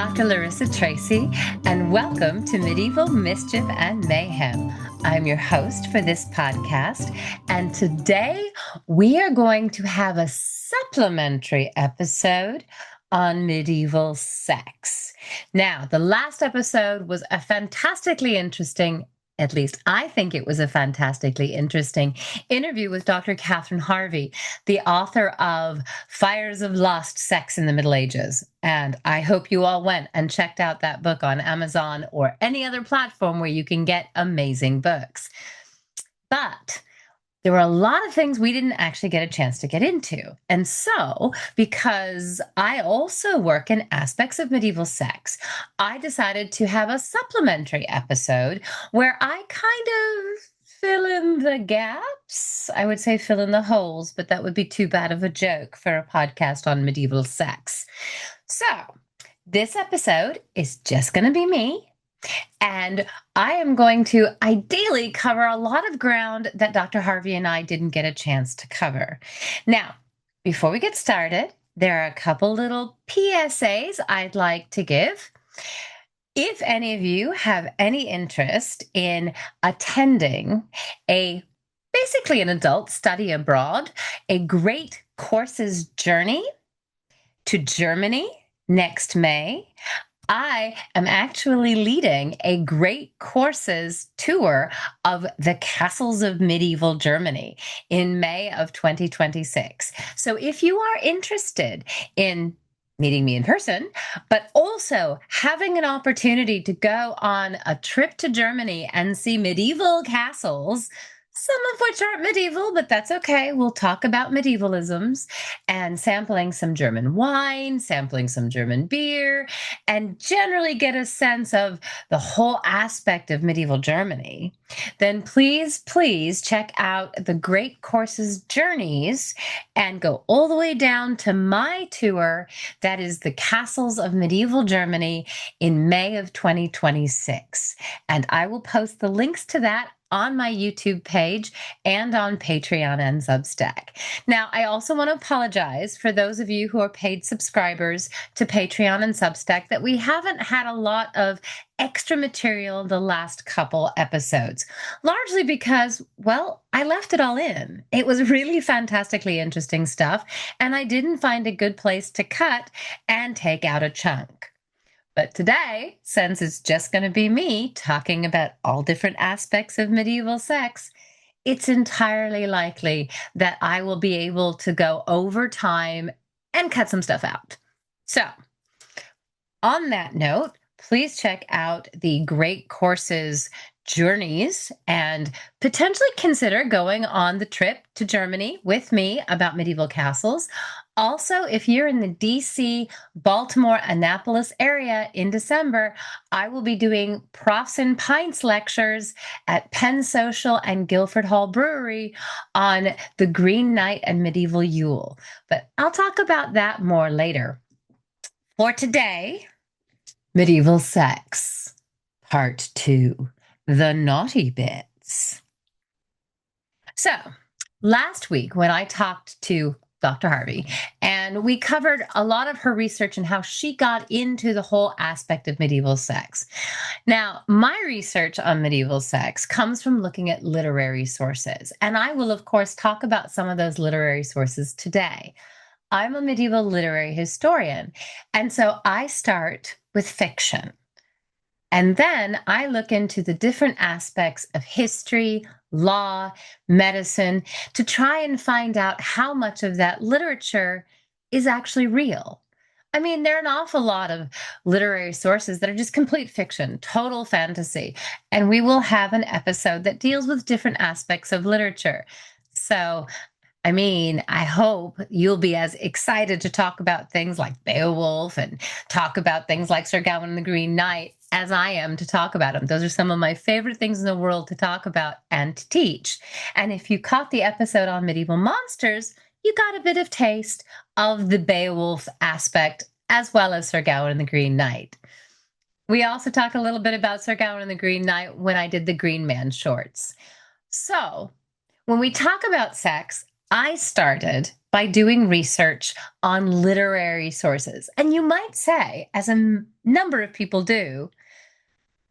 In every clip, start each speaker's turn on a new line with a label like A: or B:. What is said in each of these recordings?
A: Dr. Larissa Tracy, and welcome to Medieval Mischief and Mayhem. I'm your host for this podcast, and today we are going to have a supplementary episode on medieval sex. Now, the last episode was a fantastically interesting, at least I think it was a fantastically interesting interview with Dr. Katherine Harvey, the author of Fires of Lost Sex in the Middle Ages. And I hope you all went and checked out that book on Amazon or any other platform where you can get amazing books. But there were a lot of things we didn't actually get a chance to get into. And so, because I also work in aspects of medieval sex, I decided to have a supplementary episode where I kind of fill in the gaps. I would say fill in the holes, but that would be too bad of a joke for a podcast on medieval sex. So, this episode is just going to be me. And I am going to ideally cover a lot of ground that Dr. Harvey and I didn't get a chance to cover. Now, before we get started, there are a couple little PSAs I'd like to give. If any of you have any interest in attending basically an adult study abroad, a great courses journey to Germany next May, I am actually leading a great courses tour of the castles of medieval Germany in May of 2026. So if you are interested in meeting me in person, but also having an opportunity to go on a trip to Germany and see medieval castles, some of which aren't medieval, but that's okay. We'll talk about medievalisms and sampling some German wine, sampling some German beer, and generally get a sense of the whole aspect of medieval Germany. Then please check out the Great Courses Journeys and go all the way down to my tour. That is the Castles of Medieval Germany in May of 2026. And I will post the links to that on my YouTube page and on Patreon and Substack. Now, I also want to apologize for those of you who are paid subscribers to Patreon and Substack that we haven't had a lot of extra material the last couple episodes, largely because, well, I left it all in. It was really fantastically interesting stuff, and I didn't find a good place to cut and take out a chunk. But today, since it's just going to be me talking about all different aspects of medieval sex, it's entirely likely that I will be able to go over time and cut some stuff out. So, on that note, please check out the Great Courses Journeys and potentially consider going on the trip to Germany with me about medieval castles. Also, if you're in the DC, Baltimore, Annapolis area in December, I will be doing Profs and Pints lectures at Penn Social and Guilford Hall Brewery on the Green Knight and medieval Yule. But I'll talk about that more later. For today, medieval sex, part 2, the naughty bits. So, last week when I talked to Dr. Harvey, and we covered a lot of her research and how she got into the whole aspect of medieval sex. Now, my research on medieval sex comes from looking at literary sources, and I will, of course, talk about some of those literary sources today. I'm a medieval literary historian, and so I start with fiction. And then I look into the different aspects of history, law, medicine, to try and find out how much of that literature is actually real. I mean, there are an awful lot of literary sources that are just complete fiction, total fantasy. And we will have an episode that deals with different aspects of literature. So, I mean, I hope you'll be as excited to talk about things like Beowulf and talk about things like Sir Gawain and the Green Knight as I am to talk about them. Those are some of my favorite things in the world to talk about and to teach. And if you caught the episode on medieval monsters, you got a bit of taste of the Beowulf aspect as well as Sir Gawain and the Green Knight. We also talk a little bit about Sir Gawain and the Green Knight when I did the Green Man shorts. So when we talk about sex, I started by doing research on literary sources. And you might say, as a number of people do,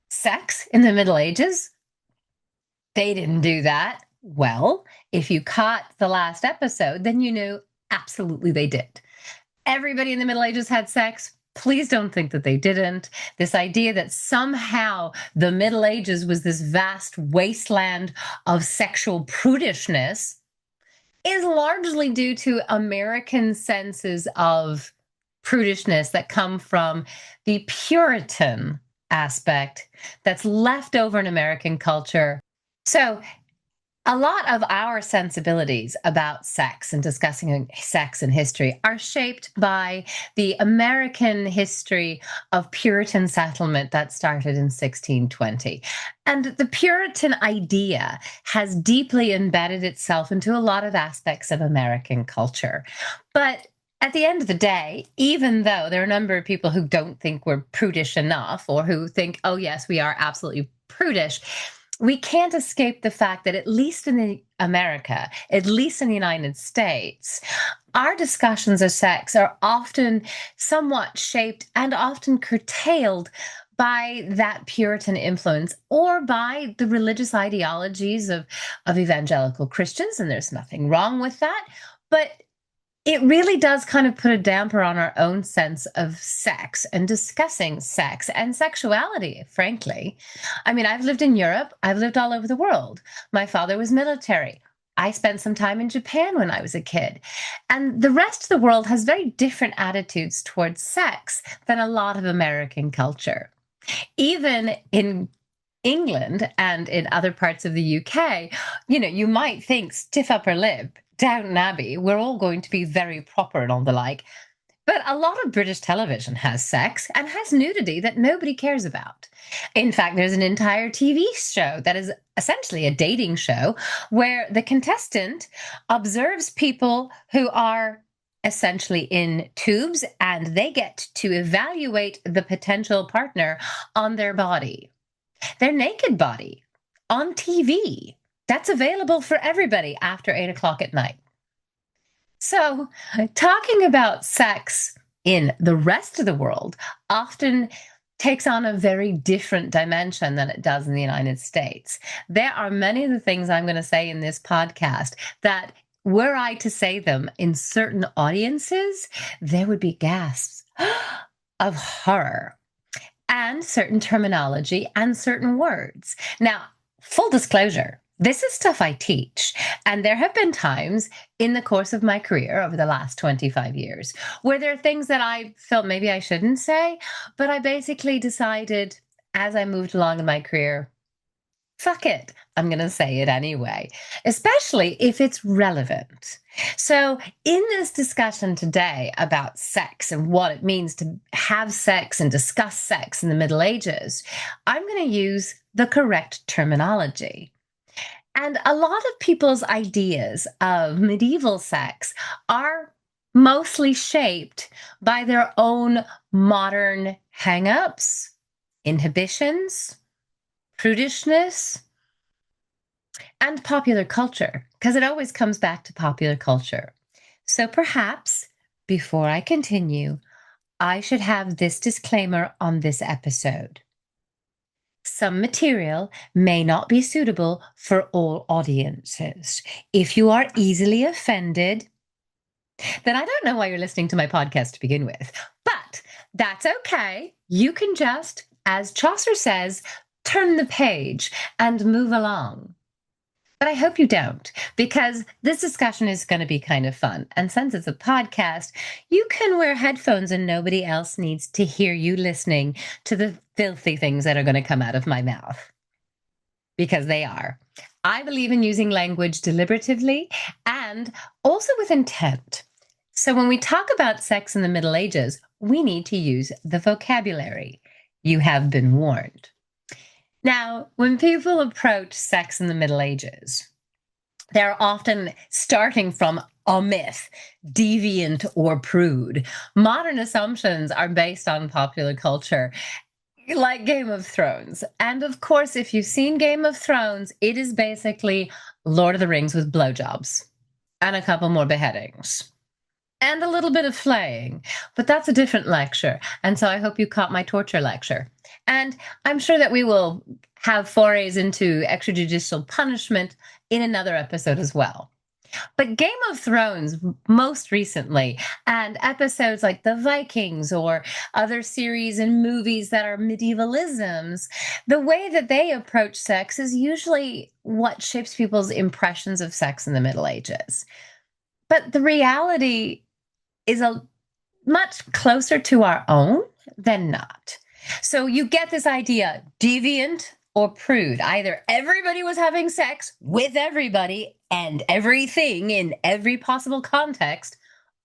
A: sex in the Middle Ages? They didn't do that. Well, if you caught the last episode, then you knew absolutely they did. Everybody in the Middle Ages had sex. Please don't think that they didn't. This idea that somehow the Middle Ages was this vast wasteland of sexual prudishness is largely due to American senses of prudishness that come from the Puritan aspect that's left over in American culture. So a lot of our sensibilities about sex and discussing sex and history are shaped by the American history of Puritan settlement that started in 1620. And the Puritan idea has deeply embedded itself into a lot of aspects of American culture. But at the end of the day, even though there are a number of people who don't think we're prudish enough, or who think, oh, yes, we are absolutely prudish, we can't escape the fact that at least in America, at least in the United States, our discussions of sex are often somewhat shaped and often curtailed by that Puritan influence or by the religious ideologies of evangelical Christians, and there's nothing wrong with that. But it really does kind of put a damper on our own sense of sex and discussing sex and sexuality, frankly. I mean, I've lived in Europe. I've lived all over the world. My father was military. I spent some time in Japan when I was a kid. And the rest of the world has very different attitudes towards sex than a lot of American culture. Even in England and in other parts of the UK, you might think stiff upper lip, Downton Abbey, we're all going to be very proper and all the like. But a lot of British television has sex and has nudity that nobody cares about. In fact, there's an entire TV show that is essentially a dating show where the contestant observes people who are essentially in tubes and they get to evaluate the potential partner on their body, their naked body, on TV. That's available for everybody after 8 o'clock at night. So, talking about sex in the rest of the world often takes on a very different dimension than it does in the United States. There are many of the things I'm going to say in this podcast that, were I to say them in certain audiences, there would be gasps of horror and certain terminology and certain words. Now, full disclosure, this is stuff I teach, and there have been times in the course of my career over the last 25 years where there are things that I felt maybe I shouldn't say, but I basically decided as I moved along in my career, fuck it, I'm going to say it anyway, especially if it's relevant. So in this discussion today about sex and what it means to have sex and discuss sex in the Middle Ages, I'm going to use the correct terminology. And a lot of people's ideas of medieval sex are mostly shaped by their own modern hang-ups, inhibitions, prudishness, and popular culture, because it always comes back to popular culture. So perhaps, before I continue, I should have this disclaimer on this episode. Some material may not be suitable for all audiences. If you are easily offended, then I don't know why you're listening to my podcast to begin with. But that's okay. You can just, as Chaucer says, turn the page and move along. But I hope you don't, because this discussion is going to be kind of fun. And since it's a podcast, you can wear headphones and nobody else needs to hear you listening to the filthy things that are going to come out of my mouth. Because they are. I believe in using language deliberatively and also with intent. So when we talk about sex in the Middle Ages, we need to use the vocabulary. You have been warned. Now, when people approach sex in the Middle Ages, they're often starting from a myth, deviant or prude. Modern assumptions are based on popular culture, like Game of Thrones. And of course, if you've seen Game of Thrones, it is basically Lord of the Rings with blowjobs. and a couple more beheadings. And a little bit of flaying, but that's a different lecture. And so I hope you caught my torture lecture. And I'm sure that we will have forays into extrajudicial punishment in another episode as well. But Game of Thrones, most recently, and episodes like The Vikings or other series and movies that are medievalisms, the way that they approach sex is usually what shapes people's impressions of sex in the Middle Ages. But the reality is a much closer to our own than not. So you get this idea, deviant or prude. Either everybody was having sex with everybody and everything in every possible context,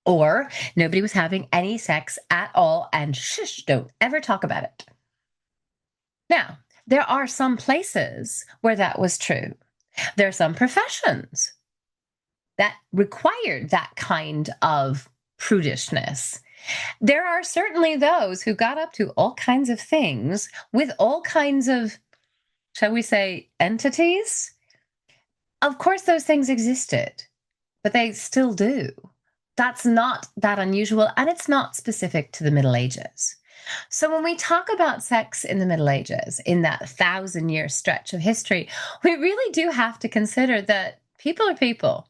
A: or nobody was having any sex at all and shush, don't ever talk about it. Now, there are some places where that was true. There are some professions that required that kind of prudishness. There are certainly those who got up to all kinds of things with all kinds of, shall we say, entities. Of course, those things existed, but they still do. That's not that unusual, and it's not specific to the Middle Ages. So when we talk about sex in the Middle Ages, in that 1,000-year stretch of history, we really do have to consider that people are people.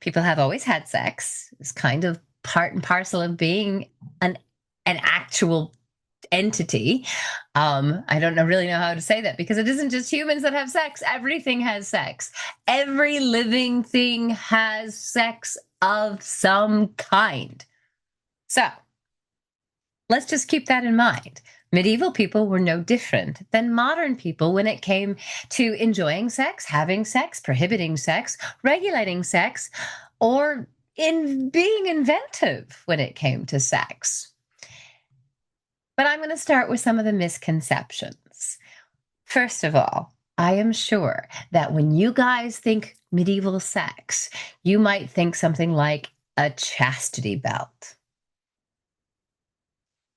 A: People have always had sex. It's kind of part and parcel of being an actual entity. I don't really know how to say that because it isn't just humans that have sex. Everything has sex. Every living thing has sex of some kind. So let's just keep that in mind. Medieval people were no different than modern people when it came to enjoying sex, having sex, prohibiting sex, regulating sex, or in being inventive when it came to sex. But I'm going to start with some of the misconceptions. First of all, I am sure that when you guys think medieval sex, you might think something like a chastity belt.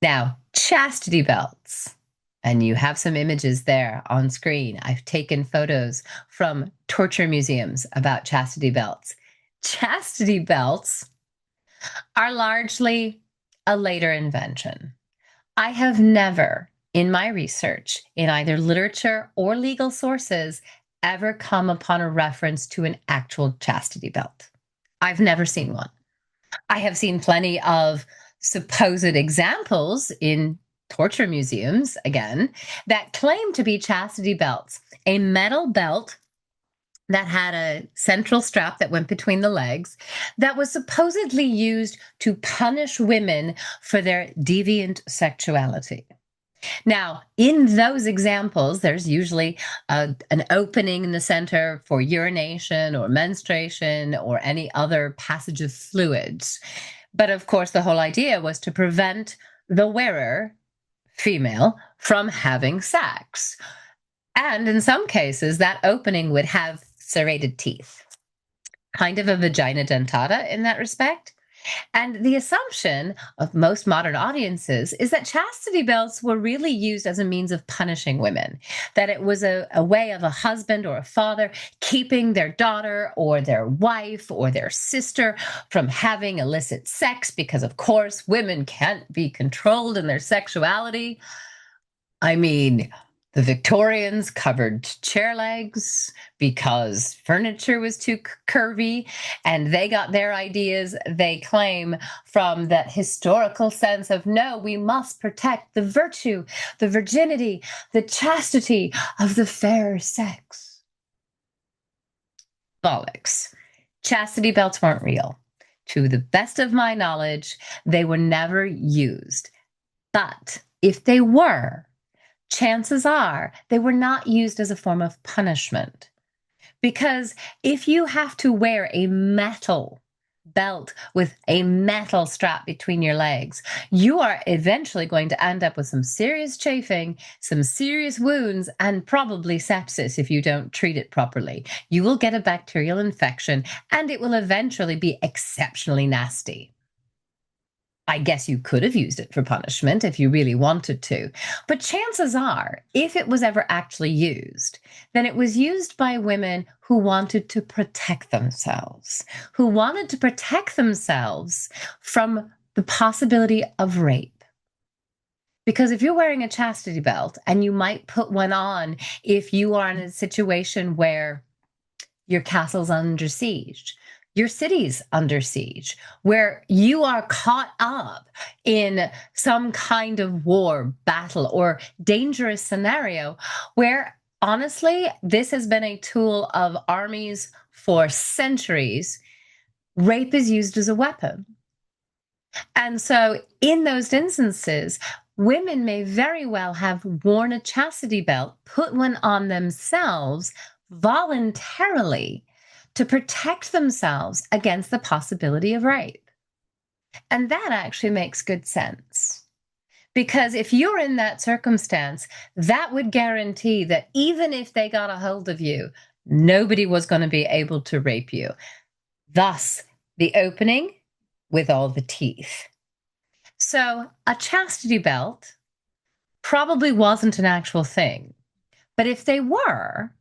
A: Now, chastity belts, and you have some images there on screen. I've taken photos from torture museums about chastity belts. Chastity belts are largely a later invention. I have never, in my research, in either literature or legal sources, ever come upon a reference to an actual chastity belt. I've never seen one. I have seen plenty of supposed examples in torture museums, again, that claim to be chastity belts. A metal belt that had a central strap that went between the legs that was supposedly used to punish women for their deviant sexuality. Now, in those examples, there's usually an opening in the center for urination or menstruation or any other passage of fluids. But of course, the whole idea was to prevent the wearer, female, from having sex. And in some cases, that opening would have serrated teeth, kind of a vagina dentata in that respect. And the assumption of most modern audiences is that chastity belts were really used as a means of punishing women, that it was a way of a husband or a father keeping their daughter or their wife or their sister from having illicit sex because, of course, women can't be controlled in their sexuality. I mean, the Victorians covered chair legs because furniture was too curvy, and they got their ideas, they claim, from that historical sense of, no, we must protect the virtue, the virginity, the chastity of the fairer sex. Bollocks. Chastity belts weren't real. To the best of my knowledge, they were never used. But if they were, chances are they were not used as a form of punishment. Because if you have to wear a metal belt with a metal strap between your legs, you are eventually going to end up with some serious chafing, some serious wounds, and probably sepsis if you don't treat it properly. You will get a bacterial infection, and it will eventually be exceptionally nasty. I guess you could have used it for punishment if you really wanted to. But chances are, if it was ever actually used, then it was used by women who wanted to protect themselves, who wanted to protect themselves from the possibility of rape. Because if you're wearing a chastity belt, and you might put one on if you are in a situation where your castle's under siege, your city's under siege, where you are caught up in some kind of war, battle, or dangerous scenario, where honestly, this has been a tool of armies for centuries. Rape is used as a weapon. And so, in those instances, women may very well have worn a chastity belt, put one on themselves voluntarily to protect themselves against the possibility of rape. And that actually makes good sense. Because if you're in that circumstance, that would guarantee that even if they got a hold of you, nobody was going to be able to rape you. Thus, the opening with all the teeth. So a chastity belt probably wasn't an actual thing. But if they were,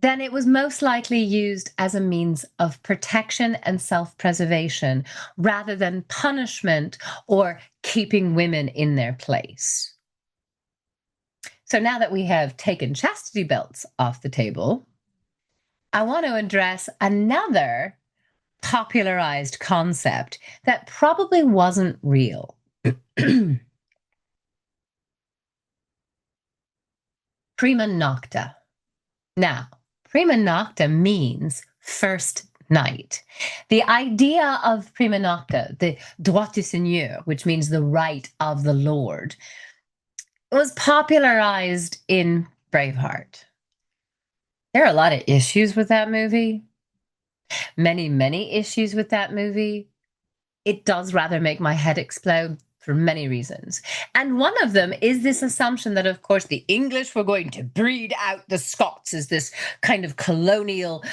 A: then it was most likely used as a means of protection and self-preservation rather than punishment or keeping women in their place. So now that we have taken chastity belts off the table, I want to address another popularized concept that probably wasn't real. Prima nocta. Now, prima nocta means first night. The idea of prima nocta, the droit du seigneur, which means the right of the Lord, was popularized in Braveheart. There are a lot of issues with that movie. Many issues with that movie. It does rather make my head explode for many reasons. And one of them is this assumption that, of course, the English were going to breed out the Scots as this kind of colonial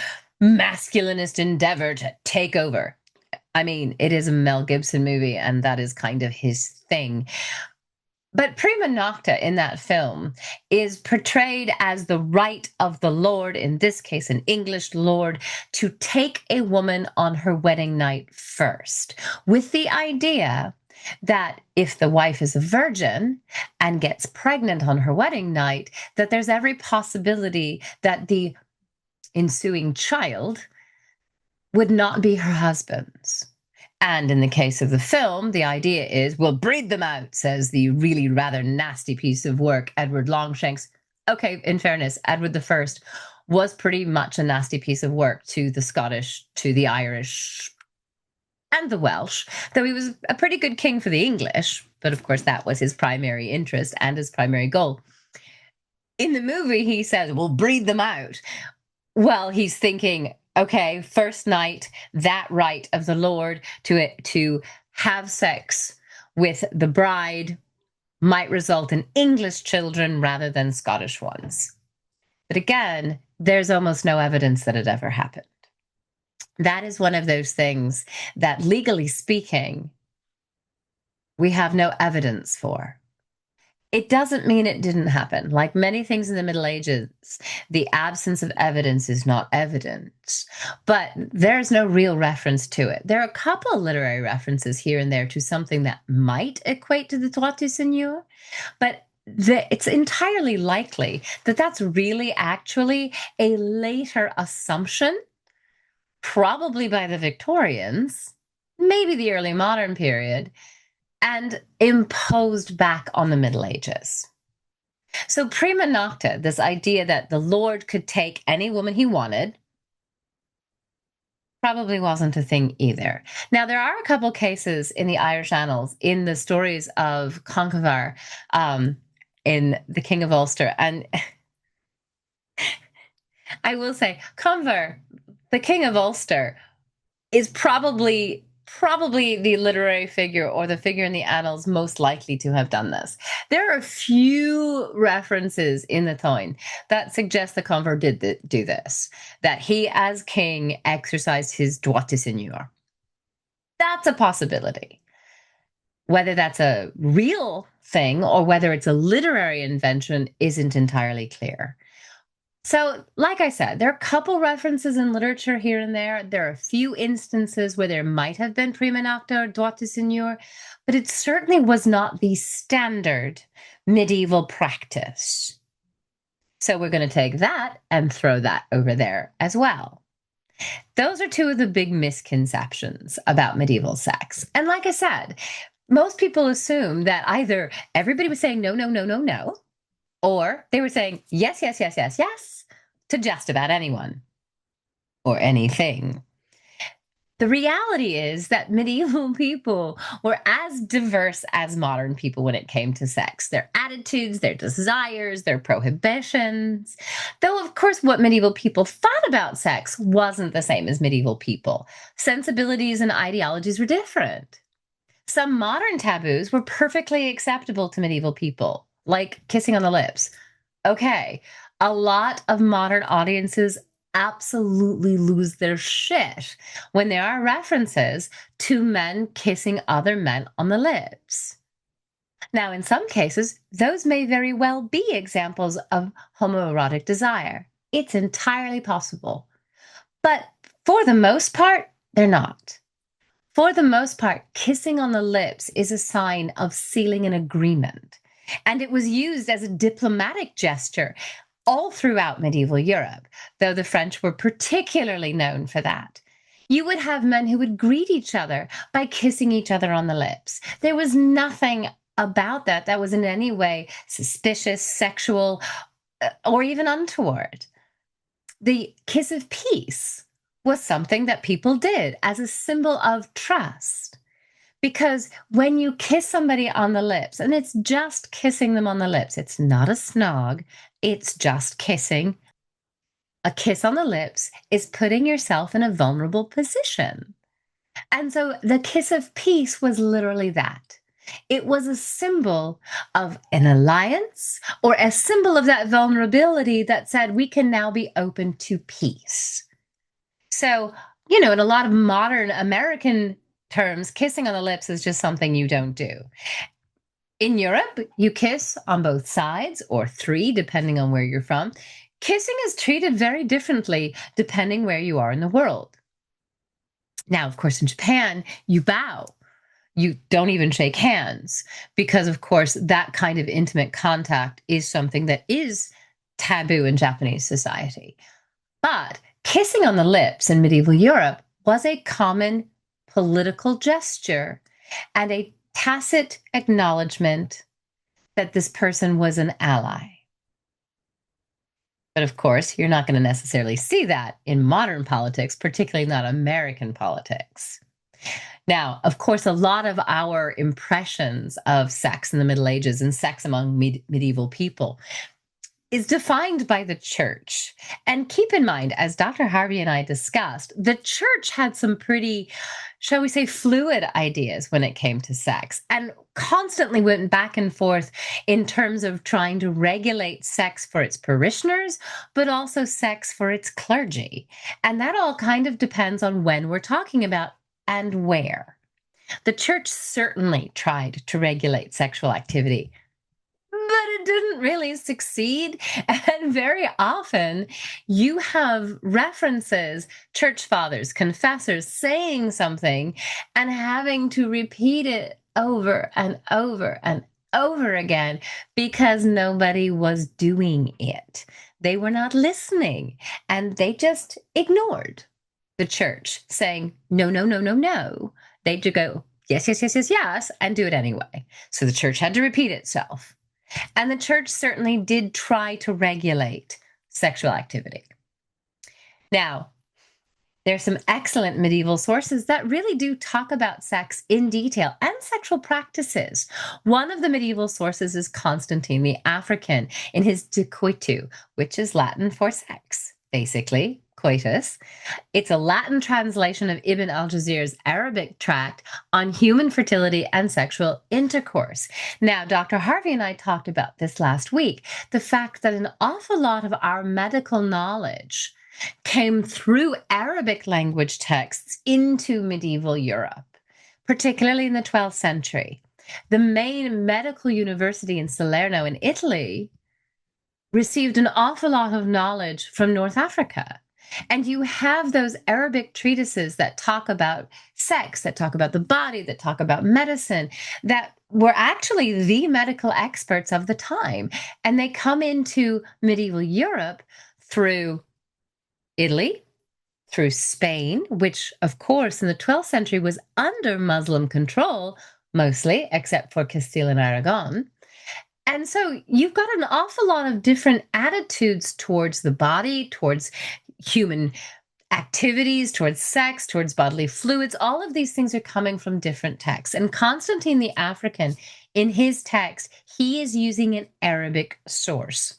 A: masculinist endeavor to take over. I mean, it is a Mel Gibson movie, and that is kind of his thing. But prima nocta in that film is portrayed as the right of the Lord, in this case, an English lord, to take a woman on her wedding night first, with the idea that if the wife is a virgin and gets pregnant on her wedding night, that there's every possibility that the ensuing child would not be her husband's. And in the case of the film, the idea is, we'll breed them out, says the really rather nasty piece of work, Edward Longshanks. Okay, in fairness, Edward I was pretty much a nasty piece of work to the Scottish, to the Irish, and the Welsh, though he was a pretty good king for the English. But of course, that was his primary interest and his primary goal. In the movie, he says, we'll breed them out. Well, he's thinking, okay, first night, that right of the Lord to have sex with the bride might result in English children rather than Scottish ones. But again, there's almost no evidence that it ever happened. That is one of those things that, legally speaking, we have no evidence for. It doesn't mean it didn't happen. Like many things in the Middle Ages, the absence of evidence is not evidence, but there's no real reference to it. There are a couple of literary references here and there to something that might equate to the droit du seigneur, but it's entirely likely that that's really actually a later assumption, probably by the Victorians, maybe the early modern period, and imposed back on the Middle Ages. So prima nocta, this idea that the Lord could take any woman he wanted, probably wasn't a thing either. Now, there are a couple cases in the Irish Annals, in the stories of Conchobar, in The King of Ulster. And I will say, Conchobar, the King of Ulster, is probably the literary figure or the figure in the annals most likely to have done this. There are a few references in the Táin that suggest that Conchobar did do this, that he as king exercised his droit de seigneur. That's a possibility. Whether that's a real thing or whether it's a literary invention isn't entirely clear. So, like I said, there are a couple references in literature here and there. There are a few instances where there might have been prima nocta or droit de seigneur, but it certainly was not the standard medieval practice. So we're going to take that and throw that over there as well. Those are two of the big misconceptions about medieval sex. And like I said, most people assume that either everybody was saying no, no, no, no, no, or they were saying yes, yes, yes, yes, yes to just about anyone or anything. The reality is that medieval people were as diverse as modern people when it came to sex. Their attitudes, their desires, their prohibitions. Though, of course, what medieval people thought about sex wasn't the same as medieval people. Sensibilities and ideologies were different. Some modern taboos were perfectly acceptable to medieval people, like kissing on the lips. Okay, a lot of modern audiences absolutely lose their shit when there are references to men kissing other men on the lips. Now, in some cases, those may very well be examples of homoerotic desire. It's entirely possible. But for the most part, they're not. For the most part, kissing on the lips is a sign of sealing an agreement. And it was used as a diplomatic gesture all throughout medieval Europe, though the French were particularly known for that. You would have men who would greet each other by kissing each other on the lips. There was nothing about that that was in any way suspicious, sexual, or even untoward. The kiss of peace was something that people did as a symbol of trust. Because when you kiss somebody on the lips, and it's just kissing them on the lips, it's not a snog, it's just kissing. A kiss on the lips is putting yourself in a vulnerable position. And so the kiss of peace was literally that. It was a symbol of an alliance or a symbol of that vulnerability that said we can now be open to peace. So, in a lot of modern American terms, kissing on the lips is just something you don't do. In Europe, you kiss on both sides or three, depending on where you're from. Kissing is treated very differently depending where you are in the world. Now, of course, in Japan, you bow. You don't even shake hands because, of course, that kind of intimate contact is something that is taboo in Japanese society. But kissing on the lips in medieval Europe was a common political gesture and a tacit acknowledgement that this person was an ally. But of course, you're not going to necessarily see that in modern politics, particularly not American politics. Now, of course, a lot of our impressions of sex in the Middle Ages and sex among medieval people is defined by the church. And keep in mind, as Dr. Harvey and I discussed, the church had some pretty, shall we say, fluid ideas when it came to sex and constantly went back and forth in terms of trying to regulate sex for its parishioners, but also sex for its clergy. And that all kind of depends on when we're talking about and where. The church certainly tried to regulate sexual activity, but it didn't really succeed. And very often you have references, church fathers, confessors saying something and having to repeat it over and over and over again because nobody was doing it. They were not listening and they just ignored the church saying, no, no, no, no, no. They'd go, yes, yes, yes, yes, yes, and do it anyway. So the church had to repeat itself. And the church certainly did try to regulate sexual activity. Now, there's some excellent medieval sources that really do talk about sex in detail and sexual practices. One of the medieval sources is Constantine the African in his De Coitu, which is Latin for sex, basically, coitus. It's a Latin translation of Ibn al-Jazir's Arabic tract on human fertility and sexual intercourse. Now, Dr. Harvey and I talked about this last week, the fact that an awful lot of our medical knowledge came through Arabic language texts into medieval Europe, particularly in the 12th century. The main medical university in Salerno in Italy received an awful lot of knowledge from North Africa. And you have those Arabic treatises that talk about sex, that talk about the body, that talk about medicine, that were actually the medical experts of the time. And they come into medieval Europe through Italy, through Spain, which, of course, in the 12th century was under Muslim control, mostly, except for Castile and Aragon. And so you've got an awful lot of different attitudes towards the body, towards human activities, towards sex, towards bodily fluids. All of these things are coming from different texts. And Constantine the African, in his text, he is using an Arabic source.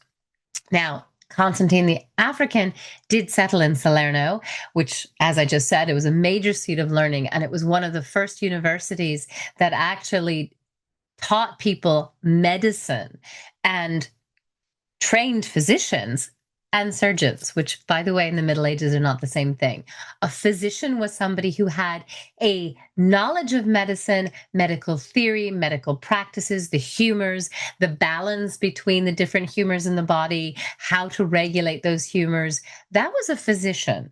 A: Now, Constantine the African did settle in Salerno, which, as I just said, it was a major seat of learning. And it was one of the first universities that actually taught people medicine and trained physicians and surgeons, which, by the way, in the Middle Ages are not the same thing. A physician was somebody who had a knowledge of medicine, medical theory, medical practices, the humors, the balance between the different humors in the body, how to regulate those humors. That was a physician.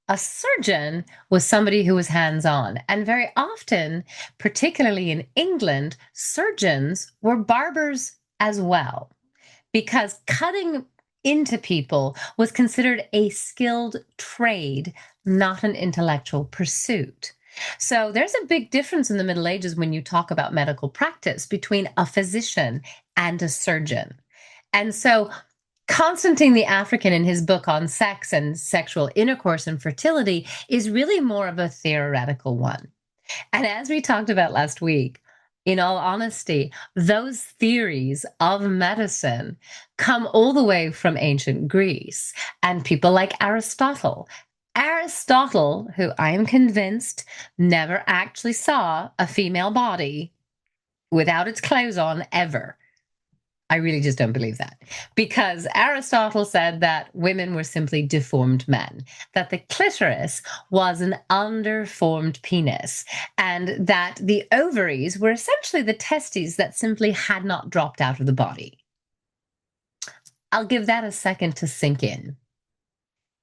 A: A surgeon was somebody who was hands-on. And very often, particularly in England, surgeons were barbers as well, because cutting into people was considered a skilled trade, not an intellectual pursuit. So there's a big difference in the Middle Ages when you talk about medical practice between a physician and a surgeon. And so Constantine the African, in his book on sex and sexual intercourse and fertility, is really more of a theoretical one. And as we talked about last week, in all honesty, those theories of medicine come all the way from ancient Greece and people like Aristotle. Aristotle, who I am convinced never actually saw a female body without its clothes on ever. I really just don't believe that, because Aristotle said that women were simply deformed men, that the clitoris was an underformed penis, and that the ovaries were essentially the testes that simply had not dropped out of the body. I'll give that a second to sink in,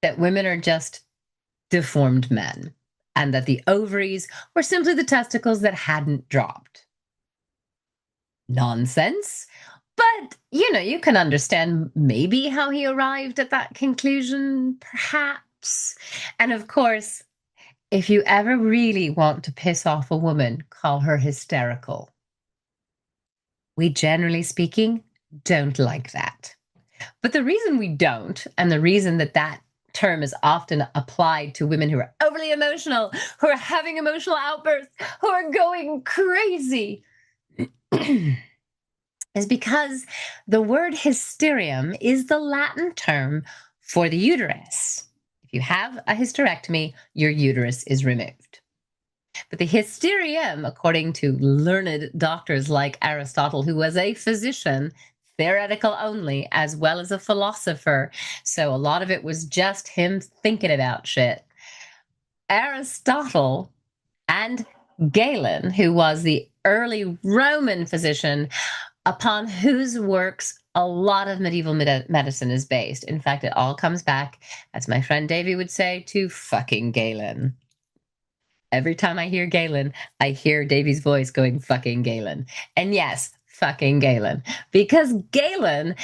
A: that women are just deformed men, and that the ovaries were simply the testicles that hadn't dropped. Nonsense. But, you can understand maybe how he arrived at that conclusion, perhaps. And of course, if you ever really want to piss off a woman, call her hysterical. We, generally speaking, don't like that. But the reason we don't, and the reason that term is often applied to women who are overly emotional, who are having emotional outbursts, who are going crazy, is because the word hysterium is the Latin term for the uterus. If you have a hysterectomy, your uterus is removed. But the hysterium, according to learned doctors like Aristotle, who was a physician, theoretical only, as well as a philosopher, so a lot of it was just him thinking about shit. Aristotle and Galen, who was the early Roman physician, upon whose works a lot of medieval medicine is based. In fact, it all comes back, as my friend Davy would say, to fucking Galen. Every time I hear Galen, I hear Davy's voice going, fucking Galen. And yes, fucking Galen. Because Galen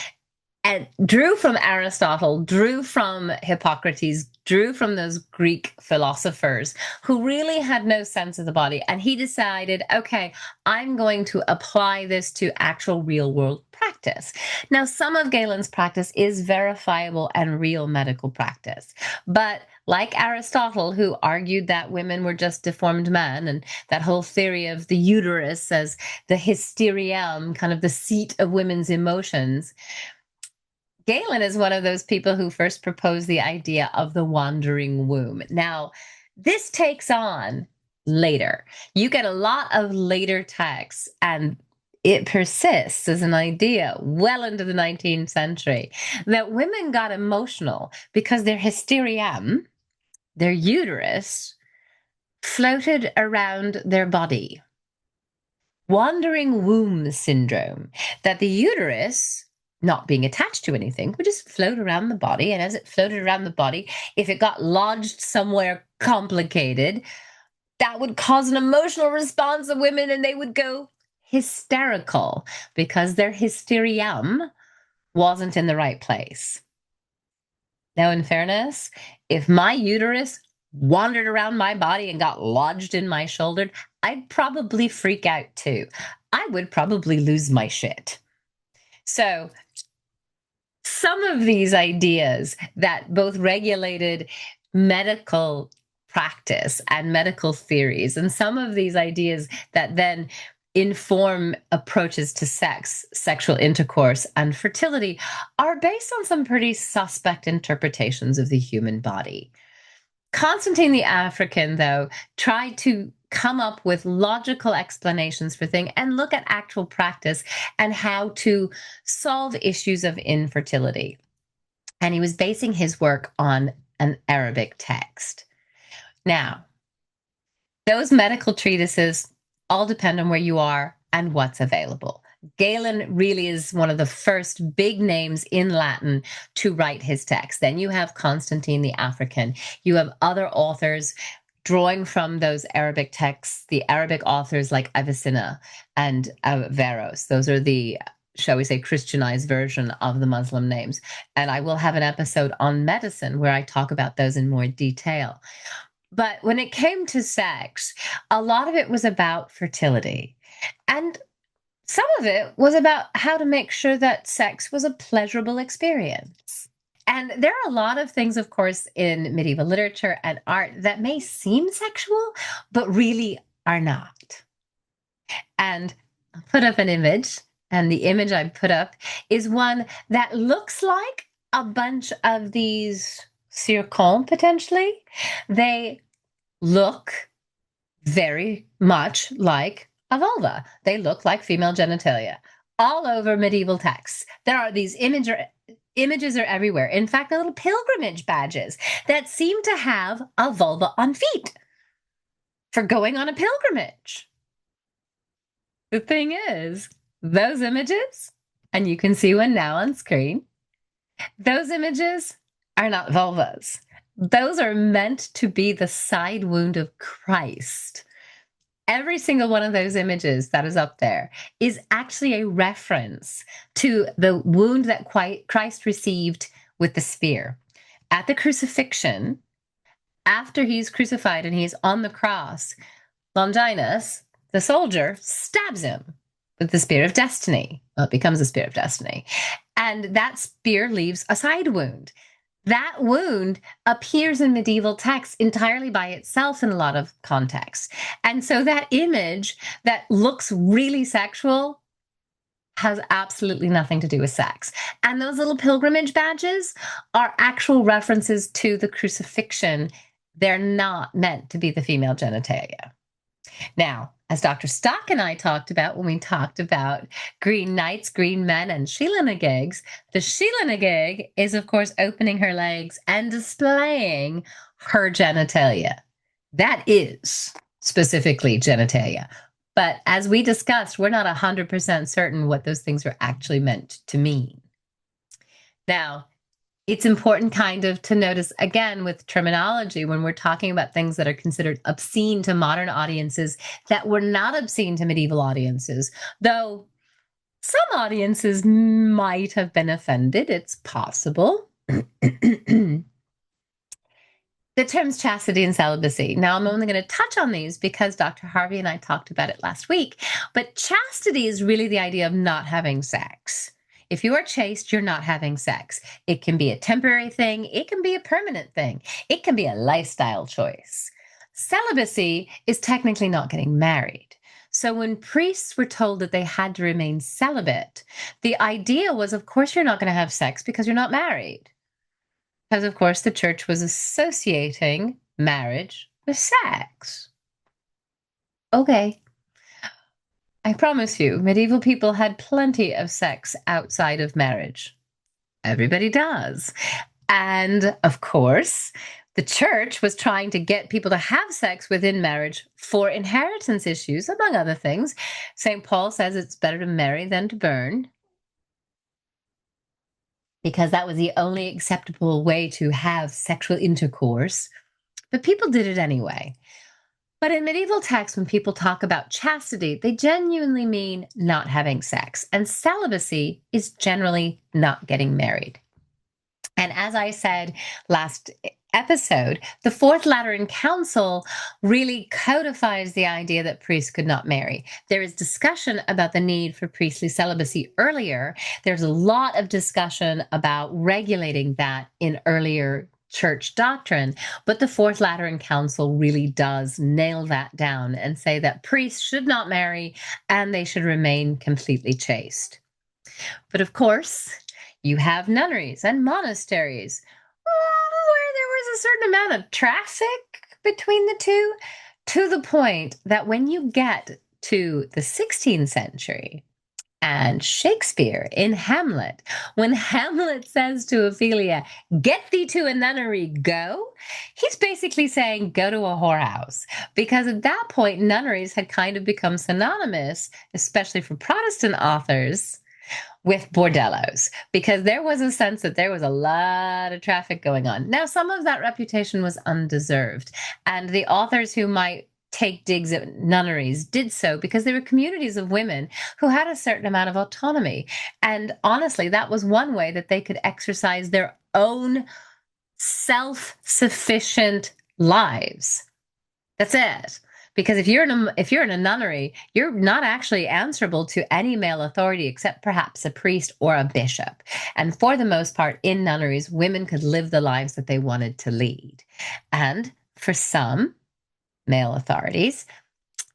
A: drew from Aristotle, drew from Hippocrates, drew from those Greek philosophers who really had no sense of the body. And he decided, okay, I'm going to apply this to actual real world practice. Now, some of Galen's practice is verifiable and real medical practice. But like Aristotle, who argued that women were just deformed men, and that whole theory of the uterus as the hysterium, kind of the seat of women's emotions, Galen is one of those people who first proposed the idea of the wandering womb. Now, this takes on later. You get a lot of later texts, and it persists as an idea well into the 19th century that women got emotional because their hysterium, their uterus, floated around their body. wandering womb syndrome, that the uterus, not being attached to anything, would just float around the body. And as it floated around the body, if it got lodged somewhere complicated, that would cause an emotional response of women and they would go hysterical because their hysterium wasn't in the right place. Now, in fairness, if my uterus wandered around my body and got lodged in my shoulder, I'd probably freak out too. I would probably lose my shit. So, some of these ideas that both regulated medical practice and medical theories, and some of these ideas that then inform approaches to sex, sexual intercourse, and fertility are based on some pretty suspect interpretations of the human body. Constantine the African, though, tried to come up with logical explanations for things and look at actual practice and how to solve issues of infertility. And he was basing his work on an Arabic text. Now, those medical treatises all depend on where you are and what's available. Galen really is one of the first big names in Latin to write his text. Then you have Constantine the African. You have other authors drawing from those Arabic texts, the Arabic authors like Avicenna and Averroes. Those are the, shall we say, Christianized version of the Muslim names. And I will have an episode on medicine where I talk about those in more detail. But when it came to sex, a lot of it was about fertility. And some of it was about how to make sure that sex was a pleasurable experience. And there are a lot of things, of course, in medieval literature and art that may seem sexual, but really are not. And I'll put up an image, and the image I put up is one that looks like a bunch of these zircon, potentially. They look very much like a vulva. They look like female genitalia all over medieval texts. There are these images are everywhere. In fact, the little pilgrimage badges that seem to have a vulva on feet for going on a pilgrimage. The thing is, those images, and you can see one now on screen, those images are not vulvas. Those are meant to be the side wound of Christ. Every single one of those images that is up there is actually a reference to the wound that Christ received with the spear. At the crucifixion, after he's crucified and he's on the cross, Longinus, the soldier, stabs him with the spear of destiny. Well, it becomes a spear of destiny. And that spear leaves a side wound. That wound appears in medieval texts entirely by itself in a lot of contexts. And so that image that looks really sexual has absolutely nothing to do with sex. And those little pilgrimage badges are actual references to the crucifixion. They're not meant to be the female genitalia. Now, as Dr. Stock and I talked about when we talked about green knights, green men, and Sheela-na-gigs, the Sheela-na-gig is, of course, opening her legs and displaying her genitalia. That is specifically genitalia. But as we discussed, we're not 100% certain what those things are actually meant to mean. Now, it's important kind of to notice, again, with terminology, when we're talking about things that are considered obscene to modern audiences that were not obscene to medieval audiences, though some audiences might have been offended. It's possible. The terms chastity and celibacy. Now, I'm only going to touch on these because Dr. Harvey and I talked about it last week, but chastity is really the idea of not having sex. If you are chaste, you're not having sex. It can be a temporary thing. It can be a permanent thing. It can be a lifestyle choice. Celibacy is technically not getting married. So when priests were told that they had to remain celibate, the idea was, of course, you're not going to have sex because you're not married. Because, of course, the church was associating marriage with sex. Okay. I promise you, medieval people had plenty of sex outside of marriage. Everybody does. And of course, The church was trying to get people to have sex within marriage for inheritance issues, among other things. St. Paul says it's better to marry than to burn, because that was the only acceptable way to have sexual intercourse. But people did it anyway. But in medieval texts, when people talk about chastity, they genuinely mean not having sex. And celibacy is generally not getting married. And as I said last episode, the Fourth Lateran Council really codifies the idea that priests could not marry. There is discussion about the need for priestly celibacy earlier. There's a lot of discussion about regulating that in earlier church doctrine, but the Fourth Lateran Council really does nail that down and say that priests should not marry and they should remain completely chaste. But of course, you have nunneries and monasteries where there was a certain amount of traffic between the two, to the point that when you get to the 16th century and Shakespeare in Hamlet, when Hamlet says to Ophelia, "Get thee to a nunnery, go," he's basically saying, go to a whorehouse. Because at that point, nunneries had kind of become synonymous, especially for Protestant authors, with bordellos, because there was a sense that there was a lot of traffic going on. Now, some of that reputation was undeserved, and the authors who might take digs at nunneries did so because they were communities of women who had a certain amount of autonomy. And honestly, that was one way that they could exercise their own self-sufficient lives. That's it. Because if you're in a nunnery, you're not actually answerable to any male authority except perhaps a priest or a bishop. And for the most part, in nunneries, women could live the lives that they wanted to lead. And for some male authorities,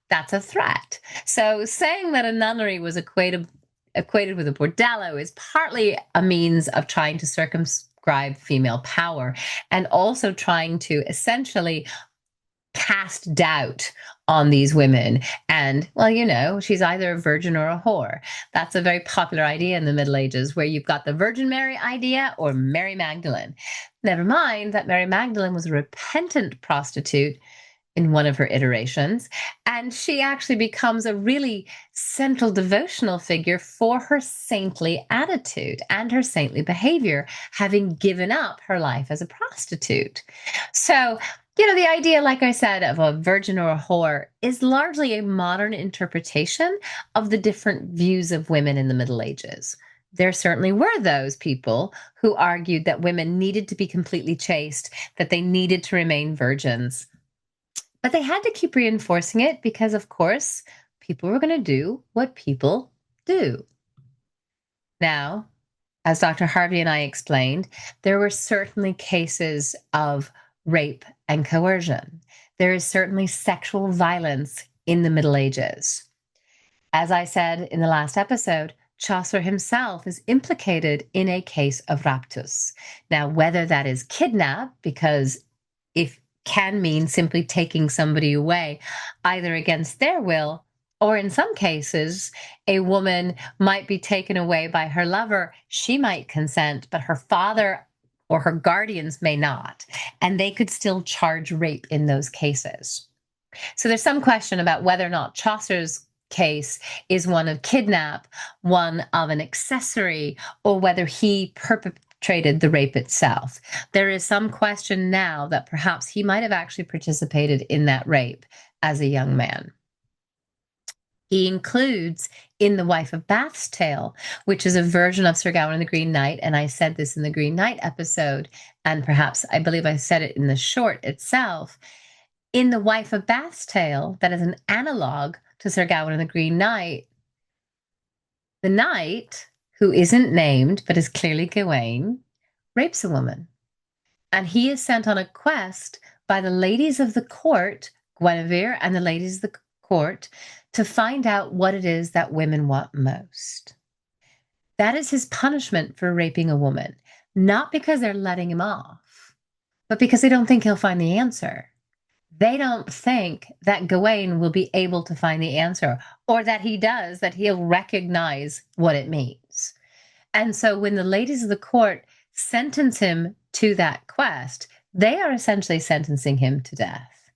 A: that's a threat. So saying that a nunnery was equated with a bordello is partly a means of trying to circumscribe female power, and also trying to essentially cast doubt on these women. And, well, she's either a virgin or a whore. That's a very popular idea in the Middle Ages, where you've got the Virgin Mary idea or Mary Magdalene. Never mind that Mary Magdalene was a repentant prostitute in one of her iterations, and she actually becomes a really central devotional figure for her saintly attitude and her saintly behavior, having given up her life as a prostitute. So, the idea, like I said, of a virgin or a whore is largely a modern interpretation of the different views of women in the Middle Ages. There certainly were those people who argued that women needed to be completely chaste, that they needed to remain virgins. But they had to keep reinforcing it because, of course, people were going to do what people do. Now, as Dr. Harvey and I explained, there were certainly cases of rape and coercion. There is certainly sexual violence in the Middle Ages. As I said in the last episode, Chaucer himself is implicated in a case of raptus. Now, whether that is kidnap, because it can mean simply taking somebody away, either against their will, or in some cases, a woman might be taken away by her lover. She might consent, but her father or her guardians may not, and they could still charge rape in those cases. So there's some question about whether or not Chaucer's case is one of kidnap, one of an accessory, or whether he perpetrated the rape itself. There is some question now that perhaps he might have actually participated in that rape as a young man. He includes in The Wife of Bath's Tale, which is a version of Sir Gawain and the Green Knight, and I said this in the Green Knight episode, and perhaps I believe I said it in the short itself. In The Wife of Bath's Tale, that is an analog to Sir Gawain and the Green Knight, the knight, who isn't named but is clearly Gawain, rapes a woman. And he is sent on a quest by the ladies of the court, Guinevere and the ladies of the court, to find out what it is that women want most. That is his punishment for raping a woman, not because they're letting him off, but because they don't think he'll find the answer. They don't think that Gawain will be able to find the answer, or that he does, that he'll recognize what it means. And so when the ladies of the court sentence him to that quest, they are essentially sentencing him to death.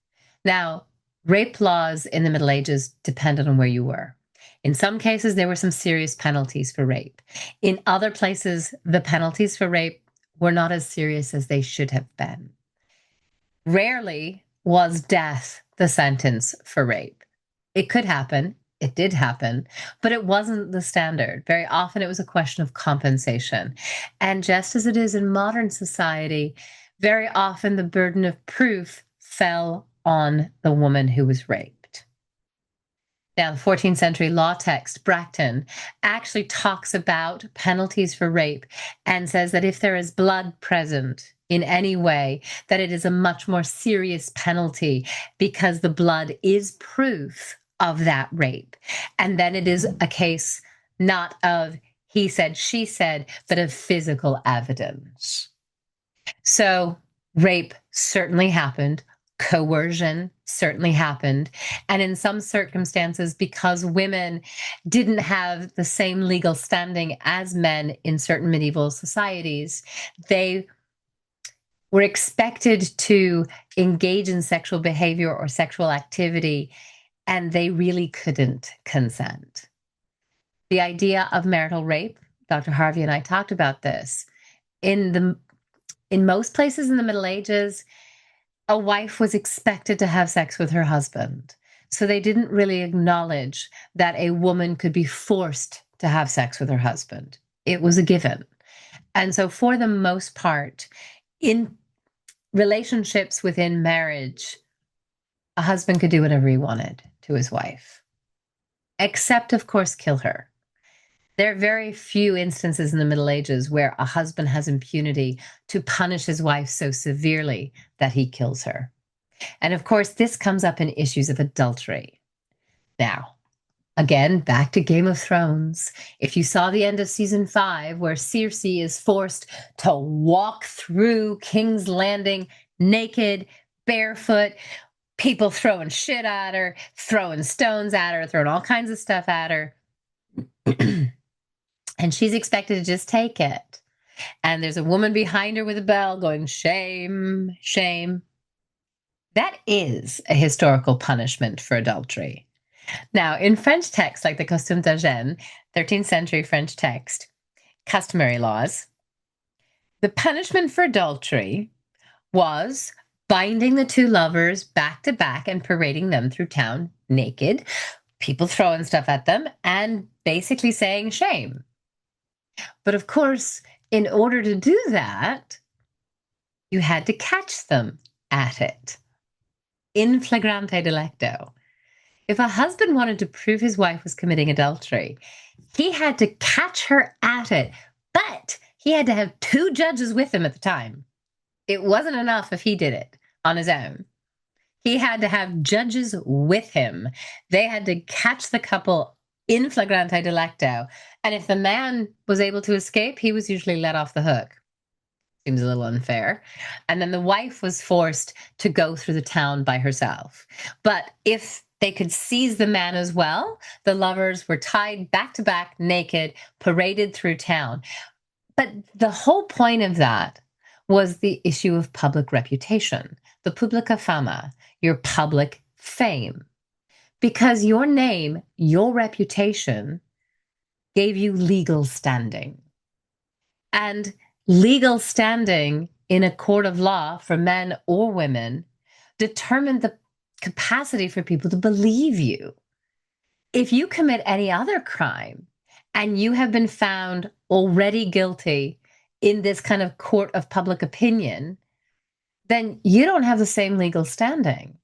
A: Now, rape laws in the Middle Ages depended on where you were. In some cases, there were some serious penalties for rape. In other places, the penalties for rape were not as serious as they should have been. Rarely was death the sentence for rape. It could happen. It did happen, but it wasn't the standard. Very often it was a question of compensation. And just as it is in modern society, very often the burden of proof fell on the woman who was raped. Now, the 14th century law text, Bracton, actually talks about penalties for rape and says that if there is blood present in any way, that it is a much more serious penalty because the blood is proof of that rape. And then it is a case not of he said, she said, but of physical evidence. So rape certainly happened. Coercion certainly happened. And in some circumstances, because women didn't have the same legal standing as men in certain medieval societies, they were expected to engage in sexual behavior or sexual activity, and they really couldn't consent. The idea of marital rape, Dr. Harvey and I talked about this. In most places in the Middle Ages, a wife was expected to have sex with her husband. So they didn't really acknowledge that a woman could be forced to have sex with her husband. It was a given. And so for the most part, in relationships within marriage, a husband could do whatever he wanted to his wife, except, of course, kill her. There are very few instances in the Middle Ages where a husband has impunity to punish his wife so severely that he kills her. And of course, this comes up in issues of adultery. Now, again, back to Game of Thrones. If you saw the end of season 5, where Cersei is forced to walk through King's Landing naked, barefoot, people throwing shit at her, throwing stones at her, throwing all kinds of stuff at her. And she's expected to just take it. And there's a woman behind her with a bell going, shame, shame. That is a historical punishment for adultery. Now, in French texts like the Costume d'Agen, 13th century French text, customary laws, the punishment for adultery was binding the two lovers back to back and parading them through town naked, people throwing stuff at them, and basically saying shame. But of course, in order to do that, you had to catch them at it. In flagrante delicto. If a husband wanted to prove his wife was committing adultery, he had to catch her at it, but he had to have 2 judges with him at the time. It wasn't enough if he did it on his own. He had to have judges with him. They had to catch the couple in flagrante delicto. And if the man was able to escape, he was usually let off the hook. Seems a little unfair. And then the wife was forced to go through the town by herself. But if they could seize the man as well, the lovers were tied back to back, naked, paraded through town. But the whole point of that was the issue of public reputation, the publica fama, your public fame. Because your name, your reputation gave you legal standing. And legal standing in a court of law for men or women determined the capacity for people to believe you. If you commit any other crime and you have been found already guilty in this kind of court of public opinion, then you don't have the same legal standing.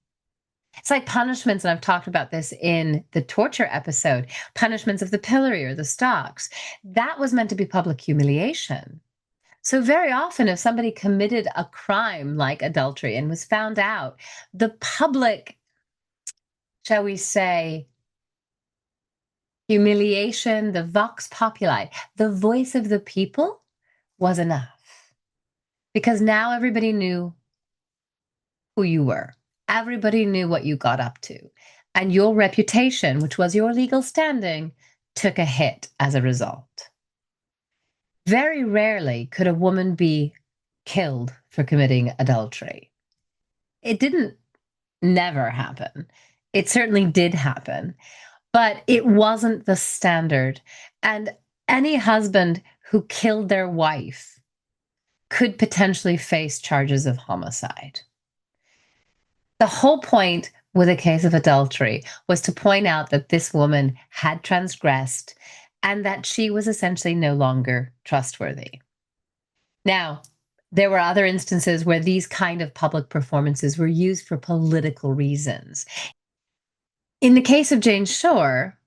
A: It's like punishments, and I've talked about this in the torture episode, punishments of the pillory or the stocks. That was meant to be public humiliation. So very often if somebody committed a crime like adultery and was found out, the public, shall we say, humiliation, the vox populi, the voice of the people was enough. Because now everybody knew who you were. Everybody knew what you got up to. And your reputation, which was your legal standing, took a hit as a result. Very rarely could a woman be killed for committing adultery. It didn't never happen. It certainly did happen, but it wasn't the standard. And any husband who killed their wife could potentially face charges of homicide. The whole point with a case of adultery was to point out that this woman had transgressed and that she was essentially no longer trustworthy. Now, there were other instances where these kind of public performances were used for political reasons. In the case of Jane Shore,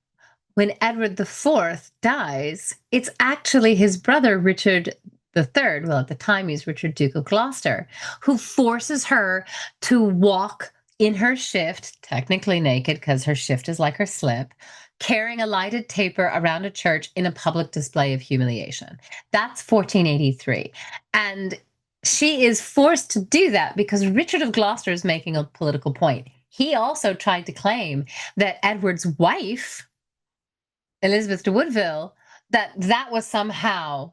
A: when Edward IV dies, it's actually his brother, Richard III, well, at the time he's Richard, Duke of Gloucester, who forces her to walk in her shift, technically naked because her shift is like her slip, carrying a lighted taper around a church in a public display of humiliation. That's 1483. And she is forced to do that because Richard of Gloucester is making a political point. He also tried to claim that Edward's wife, Elizabeth de Woodville, that was somehow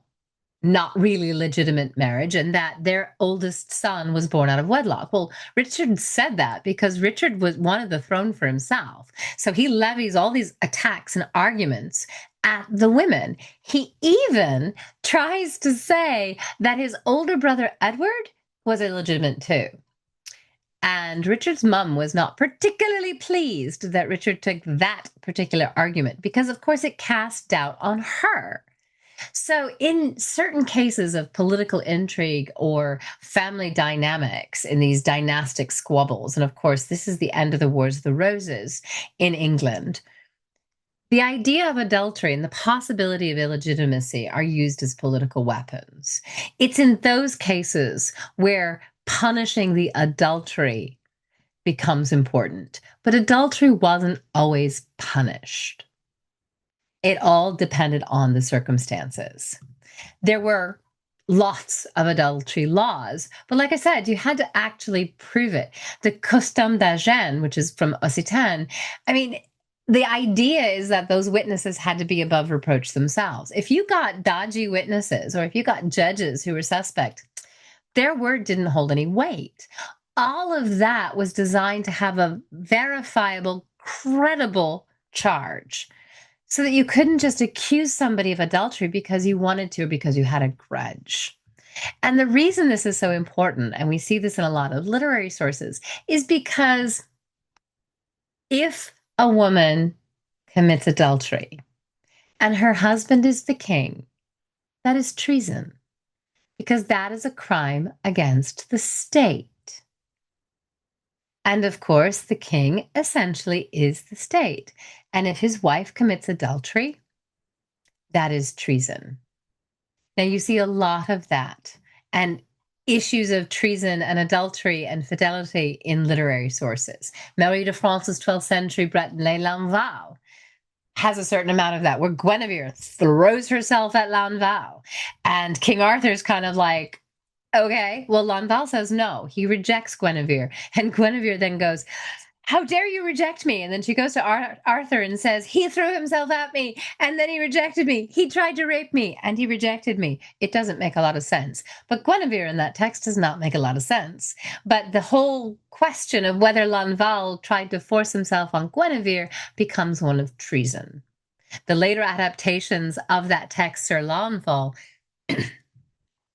A: not really legitimate marriage and that their oldest son was born out of wedlock. Well, Richard said that because Richard wanted the throne for himself. So he levies all these attacks and arguments at the women. He even tries to say that his older brother Edward was illegitimate too. And Richard's mum was not particularly pleased that Richard took that particular argument because, of course, it cast doubt on her. So in certain cases of political intrigue or family dynamics in these dynastic squabbles, and of course, this is the end of the Wars of the Roses in England, the idea of adultery and the possibility of illegitimacy are used as political weapons. It's in those cases where punishing the adultery becomes important, but adultery wasn't always punished. It all depended on the circumstances. There were lots of adultery laws, but like I said, you had to actually prove it. The custom d'Agen, which is from Occitan, I mean, the idea is that those witnesses had to be above reproach themselves. If you got dodgy witnesses or if you got judges who were suspect, their word didn't hold any weight. All of that was designed to have a verifiable, credible charge, so that you couldn't just accuse somebody of adultery because you wanted to or because you had a grudge. And the reason this is so important, and we see this in a lot of literary sources, is because if a woman commits adultery and her husband is the king, that is treason, because that is a crime against the state. And of course, the king essentially is the state. And if his wife commits adultery, that is treason. Now, you see a lot of that and issues of treason and adultery and fidelity in literary sources. Marie de France's 12th century Breton Les Lanval has a certain amount of that, where Guinevere throws herself at Lanval. And King Arthur's kind of like, okay, well, Lanval says no. He rejects Guinevere. And Guinevere then goes, how dare you reject me? And then she goes to Arthur and says, he threw himself at me and then he rejected me. He tried to rape me and he rejected me. It doesn't make a lot of sense. But Guinevere in that text does not make a lot of sense. But the whole question of whether Lanval tried to force himself on Guinevere becomes one of treason. The later adaptations of that text, Sir Launfal,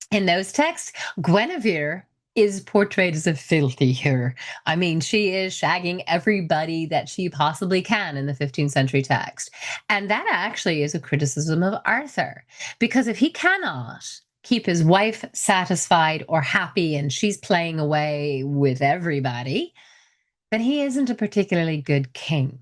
A: in those texts, Guinevere is portrayed as a filthy her. I mean, she is shagging everybody that she possibly can in the 15th century text. And that actually is a criticism of Arthur, because if he cannot keep his wife satisfied or happy and she's playing away with everybody, then he isn't a particularly good king.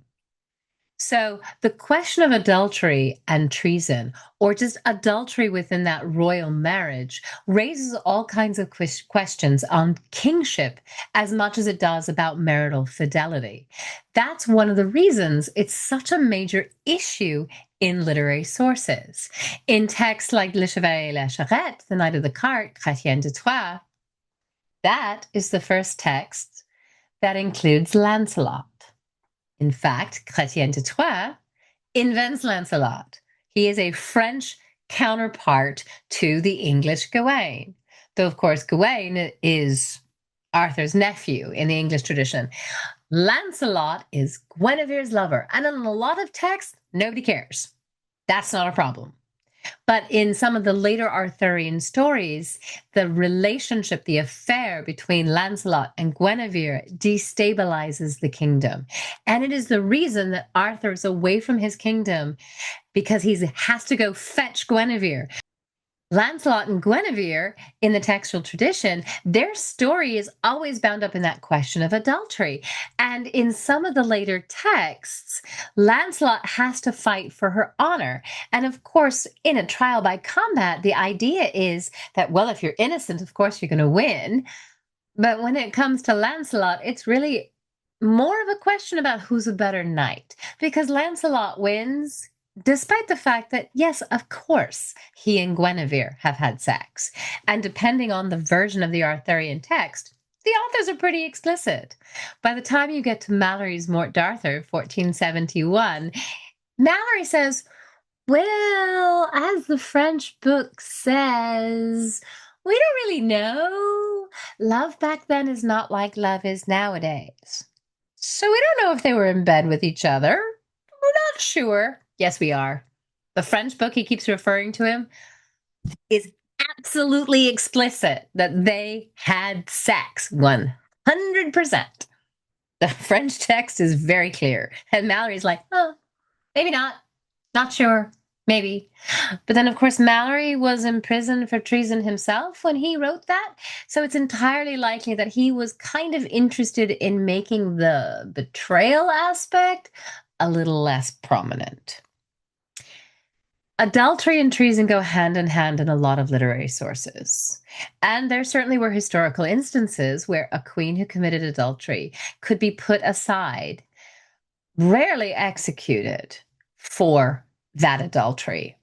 A: So the question of adultery and treason, or just adultery within that royal marriage, raises all kinds of questions on kingship as much as it does about marital fidelity. That's one of the reasons it's such a major issue in literary sources. In texts like Le Chevalier et la Charrette, The Knight of the Cart, Chrétien de Troyes, that is the first text that includes Lancelot. In fact, Chrétien de Troyes invents Lancelot. He is a French counterpart to the English Gawain. though, of course, Gawain is Arthur's nephew in the English tradition. Lancelot is Guinevere's lover. And in a lot of texts, nobody cares. That's not a problem. But in some of the later Arthurian stories, the relationship, the affair between Lancelot and Guinevere destabilizes the kingdom. And it is the reason that Arthur is away from his kingdom, because he has to go fetch Guinevere. Lancelot and Guinevere, in the textual tradition, their story is always bound up in that question of adultery. And in some of the later texts, Lancelot has to fight for her honor. And of course, in a trial by combat, the idea is that, well, if you're innocent, of course, you're going to win. But when it comes to Lancelot, it's really more of a question about who's a better knight, because Lancelot wins despite the fact that, yes, of course, he and Guinevere have had sex. And depending on the version of the Arthurian text, the authors are pretty explicit. By the time you get to Malory's Morte d'Arthur, 1471, Malory says, well, as the French book says, we don't really know. Love back then is not like love is nowadays. So we don't know if they were in bed with each other. We're not sure. Yes, we are. The French book he keeps referring to him is absolutely explicit that they had sex 100%. The French text is very clear. And Malory's like, oh, maybe not. Not sure. Maybe. But then, of course, Malory was imprisoned for treason himself when he wrote that. So it's entirely likely that he was kind of interested in making the betrayal aspect a little less prominent. Adultery and treason go hand in hand in a lot of literary sources. And there certainly were historical instances where a queen who committed adultery could be put aside, rarely executed, for that adultery.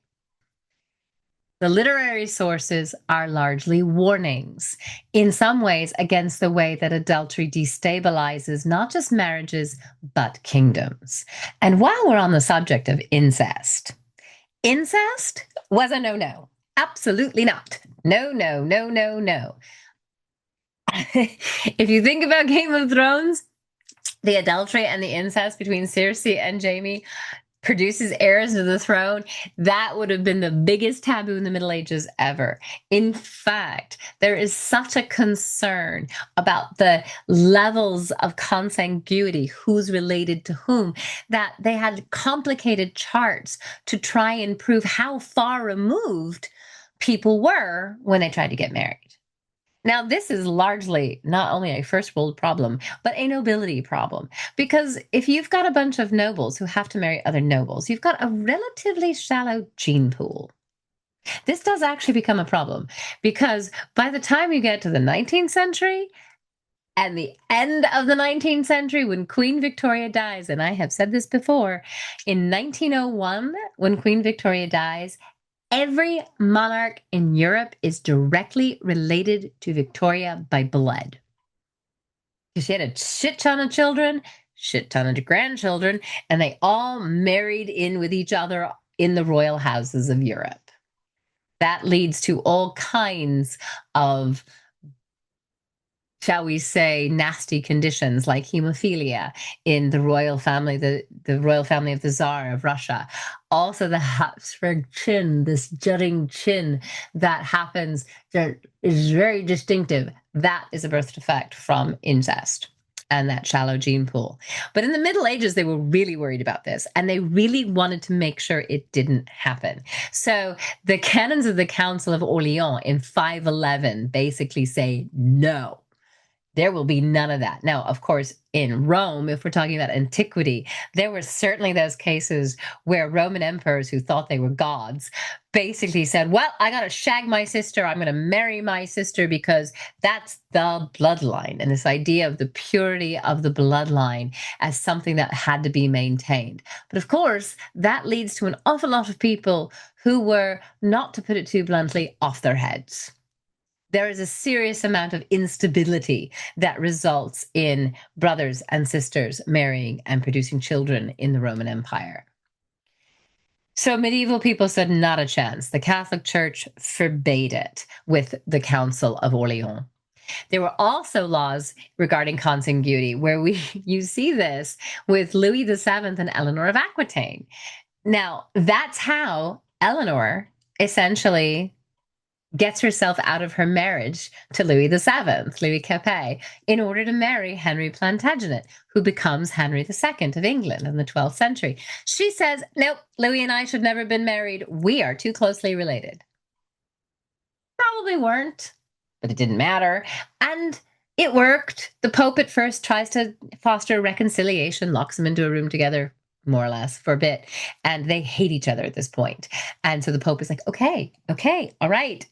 A: The literary sources are largely warnings, in some ways against the way that adultery destabilizes not just marriages, but kingdoms. And while we're on the subject of incest was a no-no. Absolutely not. No, no, no, no, no. If you think about Game of Thrones, the adultery and the incest between Cersei and Jaime produces heirs to the throne. That would have been the biggest taboo in the Middle Ages ever. In fact, there is such a concern about the levels of consanguinity, who's related to whom, that they had complicated charts to try and prove how far removed people were when they tried to get married. Now, this is largely not only a first world problem, but a nobility problem. Because if you've got a bunch of nobles who have to marry other nobles, you've got a relatively shallow gene pool. This does actually become a problem, because by the time you get to the 19th century and the end of the 19th century, when Queen Victoria dies, and I have said this before, in 1901, when Queen Victoria dies, every monarch in Europe is directly related to Victoria by blood. She had a shit ton of children, shit ton of grandchildren, and they all married in with each other in the royal houses of Europe. That leads to all kinds of, shall we say, nasty conditions like hemophilia in the royal family, the royal family of the Tsar of Russia. Also the Habsburg chin, this jutting chin that happens, that is very distinctive. That is a birth defect from incest and that shallow gene pool. But in the Middle Ages, they were really worried about this, and they really wanted to make sure it didn't happen. So the canons of the Council of Orleans in 511 basically say no. There will be none of that. Now, of course, in Rome, if we're talking about antiquity, there were certainly those cases where Roman emperors who thought they were gods basically said, well, I got to shag my sister. I'm going to marry my sister because that's the bloodline. And this idea of the purity of the bloodline as something that had to be maintained. But of course, that leads to an awful lot of people who were, not to put it too bluntly, off their heads. There is a serious amount of instability that results in brothers and sisters marrying and producing children in the Roman Empire. So medieval people said not a chance. The Catholic Church forbade it with the Council of Orleans. There were also laws regarding consanguinity, where you see this with Louis VII and Eleanor of Aquitaine. Now, that's how Eleanor essentially gets herself out of her marriage to Louis VII, Louis Capet, in order to marry Henry Plantagenet, who becomes Henry II of England in the 12th century. She says, nope, Louis and I should never have been married. We are too closely related. Probably weren't, but it didn't matter. And it worked. The Pope at first tries to foster reconciliation, locks them into a room together, more or less, for a bit. And they hate each other at this point. And so the Pope is like, okay, all right,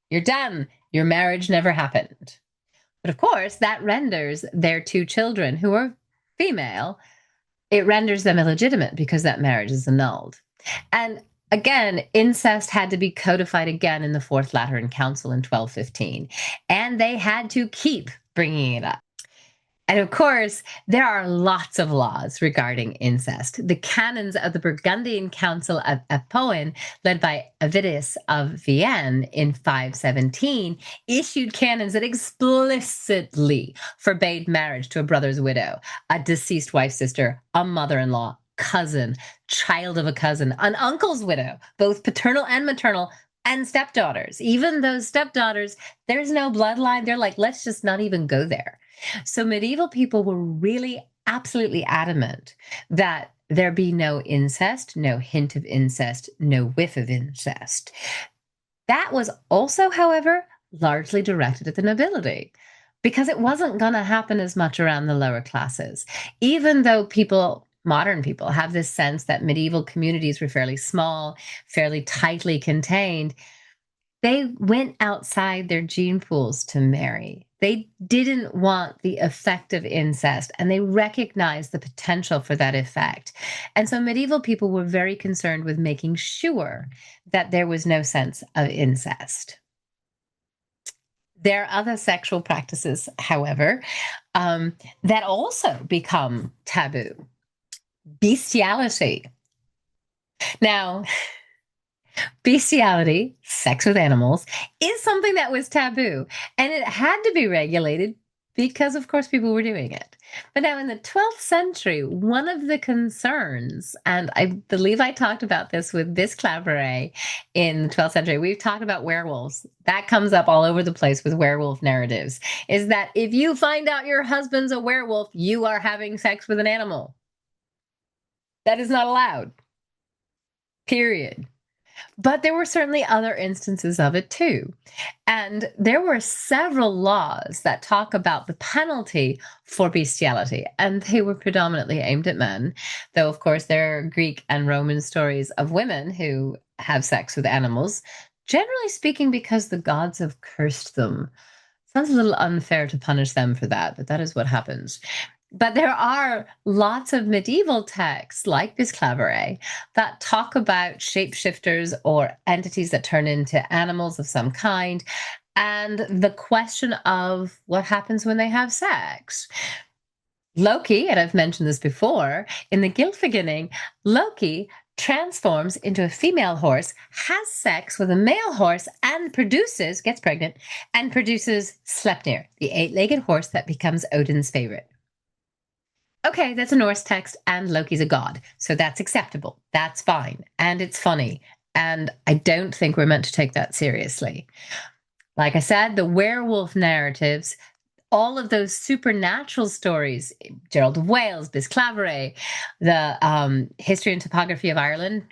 A: you're done. Your marriage never happened. But of course, that renders their two children, who are female, it renders them illegitimate because that marriage is annulled. And again, incest had to be codified again in the Fourth Lateran Council in 1215, and they had to keep bringing it up. And of course, there are lots of laws regarding incest. The canons of the Burgundian Council of Apollon, led by Avidius of Vienne in 517, issued canons that explicitly forbade marriage to a brother's widow, a deceased wife's sister, a mother-in-law, cousin, child of a cousin, an uncle's widow, both paternal and maternal, and stepdaughters. Even those stepdaughters, there's no bloodline. They're like, let's just not even go there. So medieval people were really absolutely adamant that there be no incest, no hint of incest, no whiff of incest. That was also, however, largely directed at the nobility, because it wasn't going to happen as much around the lower classes. Even though modern people have this sense that medieval communities were fairly small, fairly tightly contained, they went outside their gene pools to marry. They didn't want the effect of incest, and they recognized the potential for that effect. And so medieval people were very concerned with making sure that there was no sense of incest. There are other sexual practices, however, that also become taboo. Bestiality. Now, bestiality, sex with animals, is something that was taboo, and it had to be regulated because, of course, people were doing it. But now in the 12th century, one of the concerns, and I believe I talked about this with this Claveray in the 12th century, we've talked about werewolves. That comes up all over the place with werewolf narratives, is that if you find out your husband's a werewolf, you are having sex with an animal. That is not allowed. Period. But there were certainly other instances of it too. And there were several laws that talk about the penalty for bestiality, and they were predominantly aimed at men, though, of course, there are Greek and Roman stories of women who have sex with animals, generally speaking, because the gods have cursed them. Sounds a little unfair to punish them for that, but that is what happens. But there are lots of medieval texts like Bisclaveret that talk about shapeshifters or entities that turn into animals of some kind, and the question of what happens when they have sex. Loki, and I've mentioned this before, in the Gylfaginning, Loki transforms into a female horse, has sex with a male horse, and gets pregnant, and produces Sleipnir, the eight-legged horse that becomes Odin's favorite. Okay, that's a Norse text, and Loki's a god, so that's acceptable. That's fine, and it's funny, and I don't think we're meant to take that seriously. Like I said, the werewolf narratives, all of those supernatural stories, Gerald of Wales, Bisclaveret, the History and Topography of Ireland,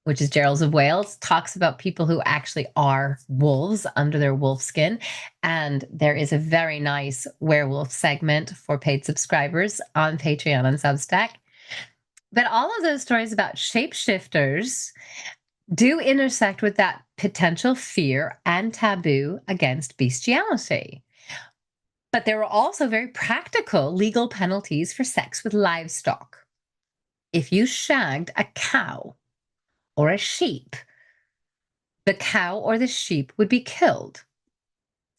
A: which is Gerald of Wales, talks about people who actually are wolves under their wolf skin. And there is a very nice werewolf segment for paid subscribers on Patreon and Substack. But all of those stories about shapeshifters do intersect with that potential fear and taboo against bestiality. But there are also very practical legal penalties for sex with livestock. If you shagged a cow or a sheep, the cow or the sheep would be killed.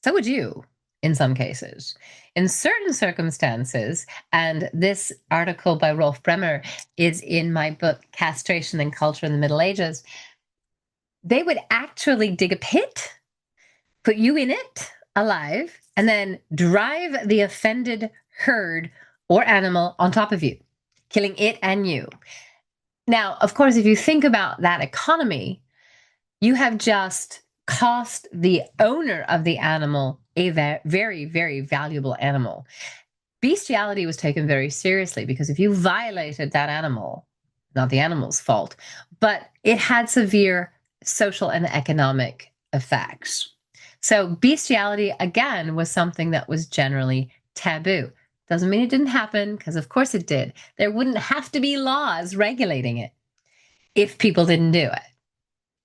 A: So would you. in some cases. In certain circumstances, and this article by Rolf Bremer is in my book, Castration and Culture in the Middle Ages, they would actually dig a pit, put you in it alive, and then drive the offended herd or animal on top of you, killing it and you. Now, of course, if you think about that economy, you have just cost the owner of the animal a very, very valuable animal. Bestiality was taken very seriously because if you violated that animal, not the animal's fault, but it had severe social and economic effects. So bestiality, again, was something that was generally taboo. Doesn't mean it didn't happen, because of course it did. There wouldn't have to be laws regulating it if people didn't do it.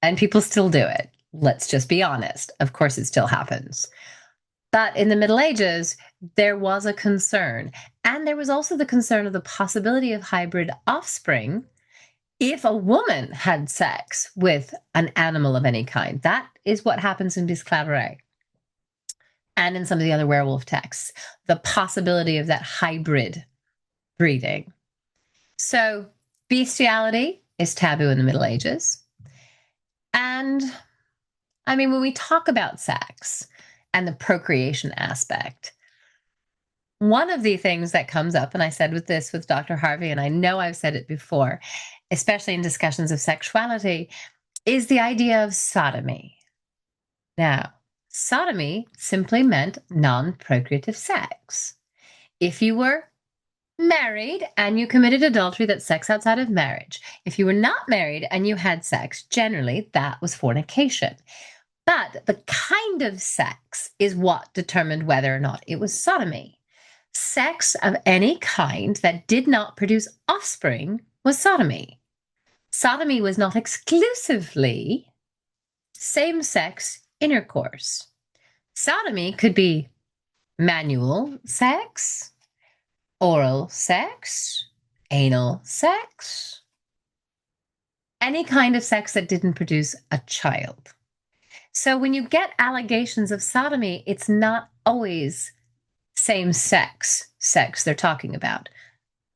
A: And people still do it. Let's just be honest. Of course, it still happens. But in the Middle Ages, there was a concern. And there was also the concern of the possibility of hybrid offspring if a woman had sex with an animal of any kind. That is what happens in Bisclaveret and in some of the other werewolf texts, the possibility of that hybrid breeding. So bestiality is taboo in the Middle Ages. And I mean, when we talk about sex and the procreation aspect, one of the things that comes up, and I said with Dr. Harvey, and I know I've said it before, especially in discussions of sexuality, is the idea of sodomy. Now, sodomy simply meant non-procreative sex. If you were married and you committed adultery, that's sex outside of marriage. If you were not married and you had sex, generally that was fornication. But the kind of sex is what determined whether or not it was sodomy. Sex of any kind that did not produce offspring was sodomy. Sodomy was not exclusively same-sex intercourse. Sodomy could be manual sex, oral sex, anal sex, any kind of sex that didn't produce a child. So when you get allegations of sodomy, it's not always same-sex sex they're talking about.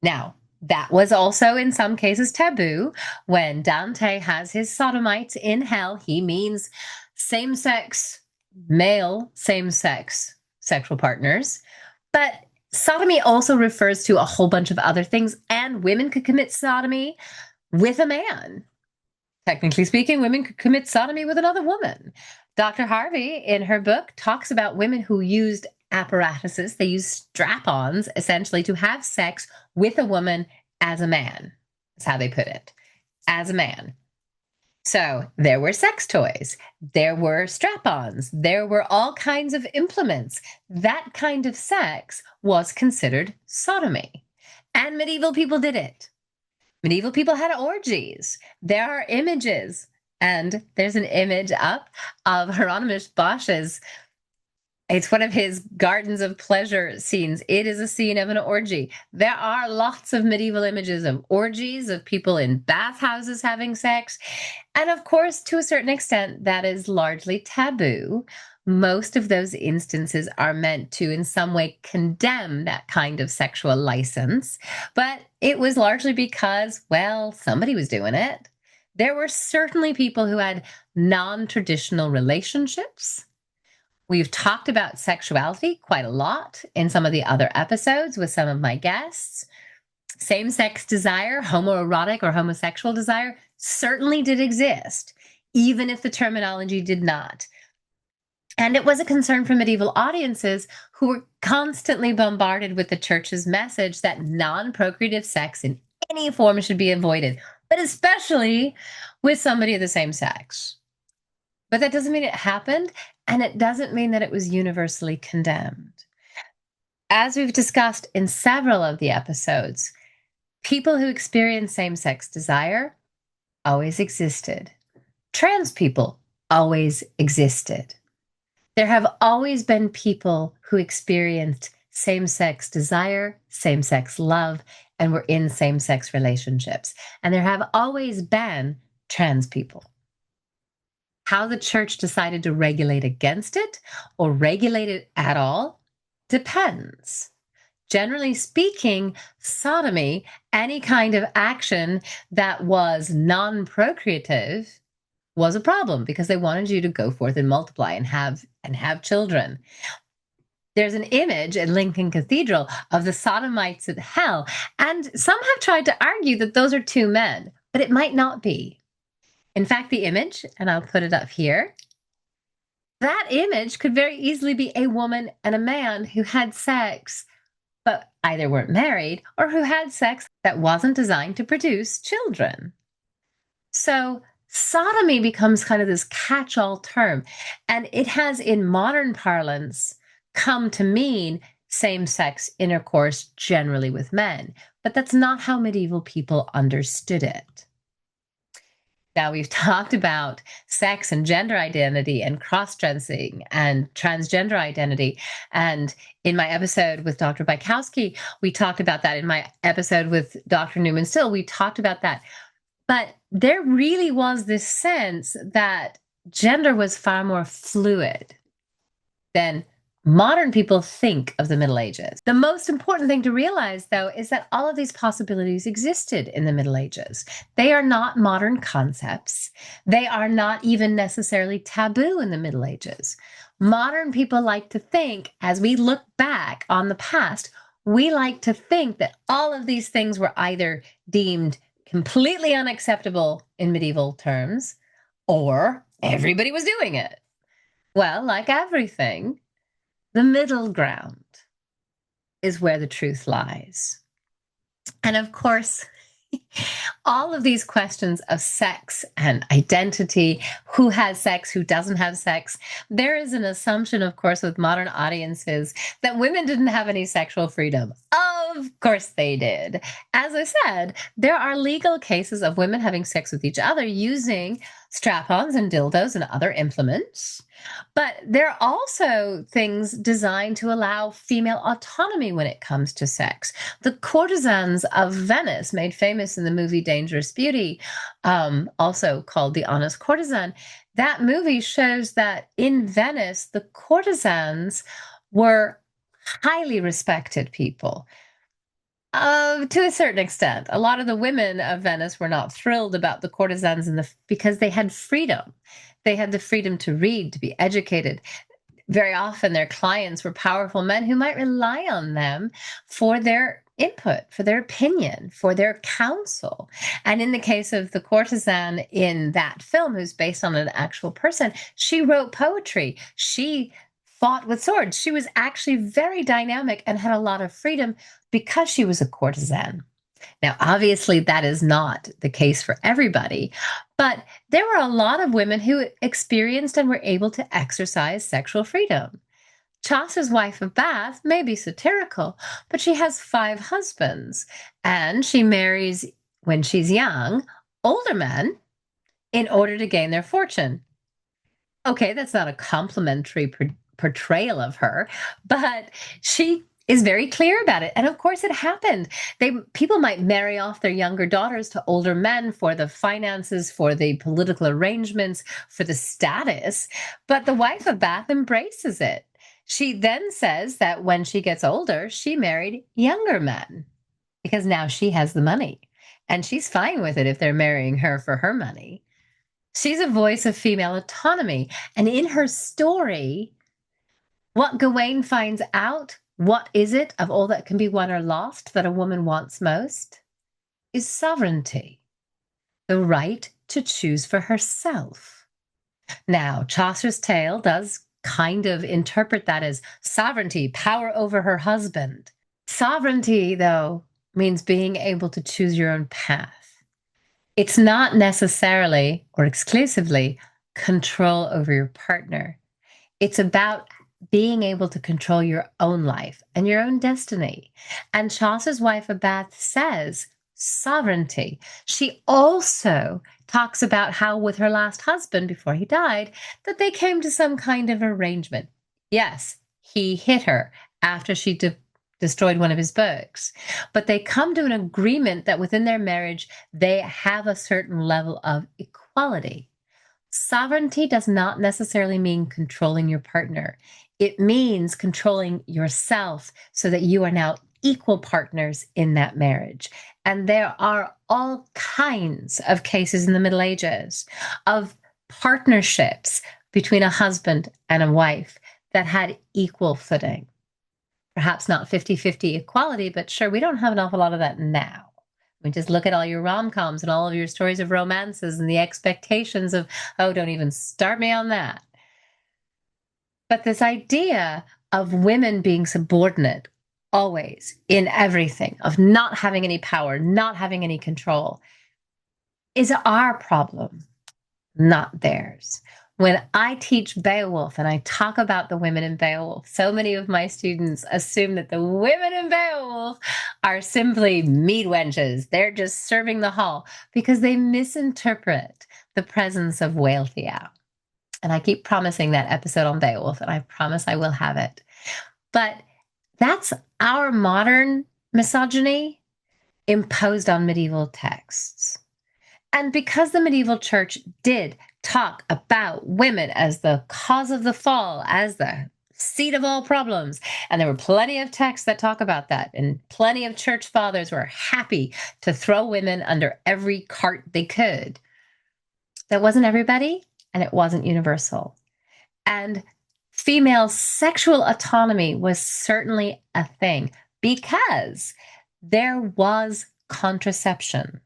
A: Now, that was also in some cases taboo. When Dante has his sodomites in hell, he means same-sex, male same-sex sexual partners. But sodomy also refers to a whole bunch of other things, and women could commit sodomy with a man. Technically speaking, women could commit sodomy with another woman. Dr. Harvey, in her book, talks about women who used apparatuses. They used strap-ons, essentially, to have sex with a woman as a man. That's how they put it, as a man. So there were sex toys, there were strap-ons, there were all kinds of implements. That kind of sex was considered sodomy. And medieval people did it. Medieval people had orgies. There are images, and there's an image up of Hieronymus Bosch's. It's one of his Gardens of Pleasure scenes. It is a scene of an orgy. There are lots of medieval images of orgies, of people in bathhouses having sex. And of course, to a certain extent, that is largely taboo. Most of those instances are meant to, in some way, condemn that kind of sexual license. But it was largely because, well, somebody was doing it. There were certainly people who had non-traditional relationships. We've talked about sexuality quite a lot in some of the other episodes with some of my guests. Same-sex desire, homoerotic or homosexual desire, certainly did exist, even if the terminology did not. And it was a concern for medieval audiences who were constantly bombarded with the church's message that non-procreative sex in any form should be avoided, but especially with somebody of the same sex. But that doesn't mean it happened, and it doesn't mean that it was universally condemned. As we've discussed in several of the episodes, people who experience same-sex desire always existed. Trans people always existed. There have always been people who experienced same-sex desire, same-sex love, and were in same-sex relationships. And there have always been trans people. How the church decided to regulate against it or regulate it at all depends. Generally speaking, sodomy, any kind of action that was non-procreative, was a problem because they wanted you to go forth and multiply and have children. There's an image in Lincoln Cathedral of the sodomites at hell, and some have tried to argue that those are two men, but it might not be. In fact, the image, and I'll put it up here, that image could very easily be a woman and a man who had sex, but either weren't married or who had sex that wasn't designed to produce children. So sodomy becomes kind of this catch-all term, and it has, in modern parlance, come to mean same-sex intercourse generally with men, but that's not how medieval people understood it. Now, we've talked about sex and gender identity and cross-dressing and transgender identity. And in my episode with Dr. Bychowski, we talked about that. In my episode with Dr. Newman Still, we talked about that. But there really was this sense that gender was far more fluid than modern people think of the Middle Ages. The most important thing to realize, though, is that all of these possibilities existed in the Middle Ages. They are not modern concepts. They are not even necessarily taboo in the Middle Ages. Modern people like to think, as we look back on the past, we like to think that all of these things were either deemed completely unacceptable in medieval terms, or everybody was doing it. Well, like everything, the middle ground is where the truth lies. And of course, all of these questions of sex and identity, who has sex, who doesn't have sex, there is an assumption, of course, with modern audiences that women didn't have any sexual freedom. Of course they did. As I said, there are legal cases of women having sex with each other using strap-ons and dildos and other implements. But there are also things designed to allow female autonomy when it comes to sex. The courtesans of Venice, made famous in the movie Dangerous Beauty, also called The Honest Courtesan, that movie shows that in Venice, the courtesans were highly respected people. To a certain extent. A lot of the women of Venice were not thrilled about the courtesans because they had freedom. They had the freedom to read, to be educated. Very often their clients were powerful men who might rely on them for their input, for their opinion, for their counsel. And in the case of the courtesan in that film, who's based on an actual person, she wrote poetry. She fought with swords. She was actually very dynamic and had a lot of freedom because she was a courtesan. Now, obviously, that is not the case for everybody, but there were a lot of women who experienced and were able to exercise sexual freedom. Chaucer's wife of Bath may be satirical, but she has 5 husbands, and she marries, when she's young, older men in order to gain their fortune. Okay, that's not a complimentary portrayal of her, but she is very clear about it. And of course it happened. People might marry off their younger daughters to older men for the finances, for the political arrangements, for the status, but the wife of Bath embraces it. She then says that when she gets older, she married younger men because now she has the money, and she's fine with it if they're marrying her for her money. She's a voice of female autonomy, and in her story, what Gawain finds out, what is it of all that can be won or lost that a woman wants most, is sovereignty, the right to choose for herself. Now, Chaucer's tale does kind of interpret that as sovereignty, power over her husband. Sovereignty, though, means being able to choose your own path. It's not necessarily or exclusively control over your partner. It's about being able to control your own life and your own destiny. And Chaucer's wife of Bath says sovereignty. She also talks about how with her last husband before he died, that they came to some kind of arrangement. Yes, he hit her after she destroyed one of his books, but they come to an agreement that within their marriage, they have a certain level of equality. Sovereignty does not necessarily mean controlling your partner. It means controlling yourself so that you are now equal partners in that marriage. And there are all kinds of cases in the Middle Ages of partnerships between a husband and a wife that had equal footing. Perhaps not 50-50 equality, but sure, we don't have an awful lot of that now. I mean, just look at all your rom-coms and all of your stories of romances and the expectations of, oh, don't even start me on that. But this idea of women being subordinate always in everything, of not having any power, not having any control, is our problem, not theirs. When I teach Beowulf and I talk about the women in Beowulf, so many of my students assume that the women in Beowulf are simply meat wenches. They're just serving the hall because they misinterpret the presence of Wealhtheow. And I keep promising that episode on Beowulf, and I promise I will have it. But that's our modern misogyny imposed on medieval texts. And because the medieval church did talk about women as the cause of the fall, as the seat of all problems, and there were plenty of texts that talk about that, and plenty of church fathers were happy to throw women under every cart they could. That wasn't everybody, and it wasn't universal. And female sexual autonomy was certainly a thing because there was contraception.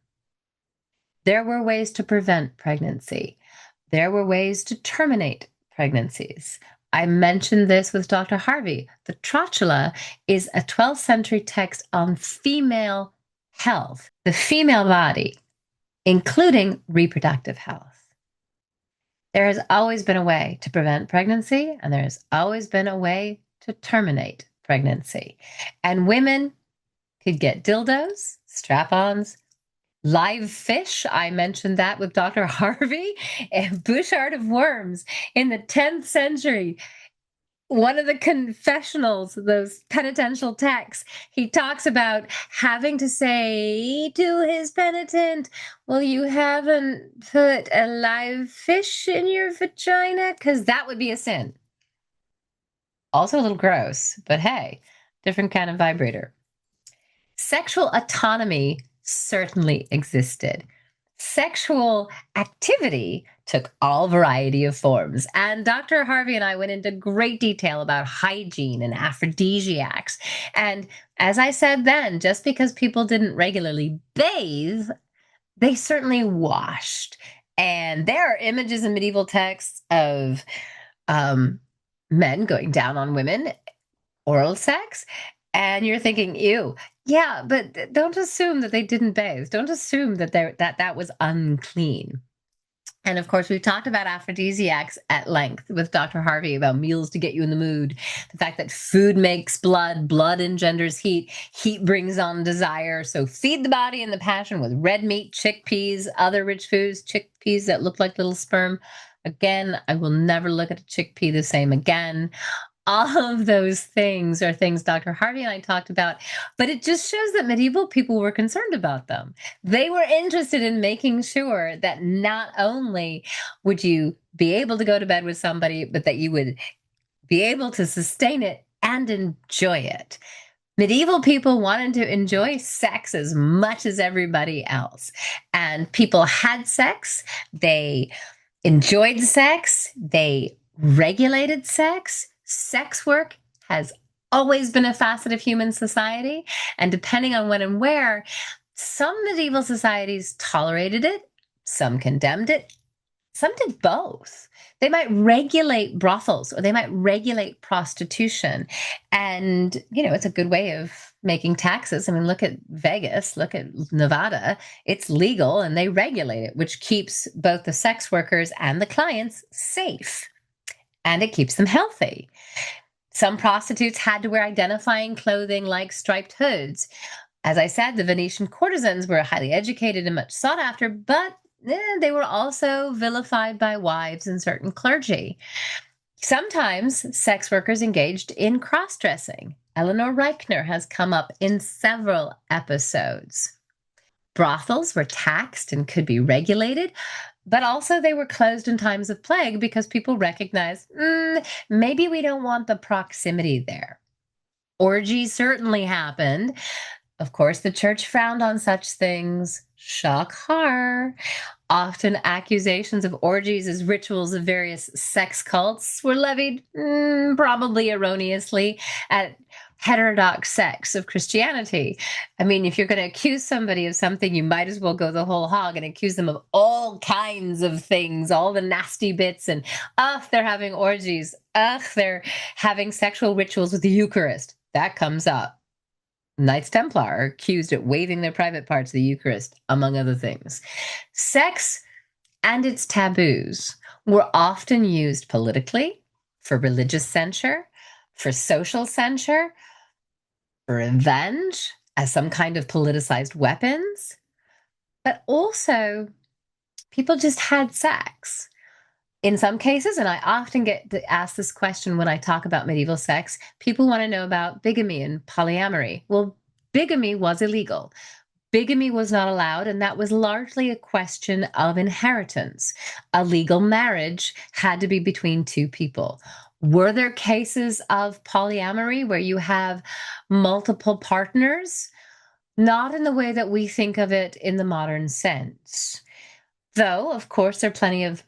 A: There were ways to prevent pregnancy. There were ways to terminate pregnancies. I mentioned this with Dr. Harvey. The Trotula is a 12th century text on female health, the female body, including reproductive health. There has always been a way to prevent pregnancy, and there has always been a way to terminate pregnancy. And women could get dildos, strap-ons, live fish. I mentioned that with Dr. Harvey, and Bouchard of Worms in the 10th century. One of the confessionals, those penitential texts, he talks about having to say to his penitent, well, you haven't put a live fish in your vagina? Because that would be a sin. Also a little gross, but hey, different kind of vibrator. Sexual autonomy certainly existed. Sexual activity took all variety of forms. And Dr. Harvey and I went into great detail about hygiene and aphrodisiacs. And as I said then, just because people didn't regularly bathe, they certainly washed. And there are images in medieval texts of men going down on women, oral sex, and you're thinking, ew. Yeah, but don't assume that they didn't bathe. Don't assume that that was unclean. And of course, we've talked about aphrodisiacs at length with Dr. Harvey about meals to get you in the mood. The fact that food makes blood, blood engenders heat, heat brings on desire. So feed the body and the passion with red meat, chickpeas, other rich foods, chickpeas that look like little sperm. Again, I will never look at a chickpea the same again. All of those things are things Dr. Harvey and I talked about, but it just shows that medieval people were concerned about them. They were interested in making sure that not only would you be able to go to bed with somebody, but that you would be able to sustain it and enjoy it. Medieval people wanted to enjoy sex as much as everybody else. And people had sex, they enjoyed sex, they regulated sex. Sex work has always been a facet of human society, and depending on when and where, some medieval societies tolerated it, some condemned it, some did both. They might regulate brothels or they might regulate prostitution. And, it's a good way of making taxes. I mean, look at Vegas, look at Nevada. It's legal and they regulate it, which keeps both the sex workers and the clients safe. And it keeps them healthy. Some prostitutes had to wear identifying clothing like striped hoods. As I said, the Venetian courtesans were highly educated and much sought after, but they were also vilified by wives and certain clergy. Sometimes sex workers engaged in cross-dressing. Eleanor Reichner has come up in several episodes. Brothels were taxed and could be regulated. But also they were closed in times of plague because people recognized, maybe we don't want the proximity there. Orgies certainly happened. Of course, the church frowned on such things. Shock horror. Often accusations of orgies as rituals of various sex cults were levied, probably erroneously, at heterodox sects of Christianity. I mean, if you're going to accuse somebody of something, you might as well go the whole hog and accuse them of all kinds of things, all the nasty bits, and, they're having orgies. They're having sexual rituals with the Eucharist. That comes up. Knights Templar are accused of waving their private parts of the Eucharist, among other things. Sex and its taboos were often used politically, for religious censure, for social censure, for revenge, as some kind of politicized weapons. But also, people just had sex. In some cases, and I often get asked this question when I talk about medieval sex, people want to know about bigamy and polyamory. Well, bigamy was illegal. Bigamy was not allowed, and that was largely a question of inheritance. A legal marriage had to be between two people. Were there cases of polyamory where you have multiple partners? Not in the way that we think of it in the modern sense. Though, of course, there are plenty of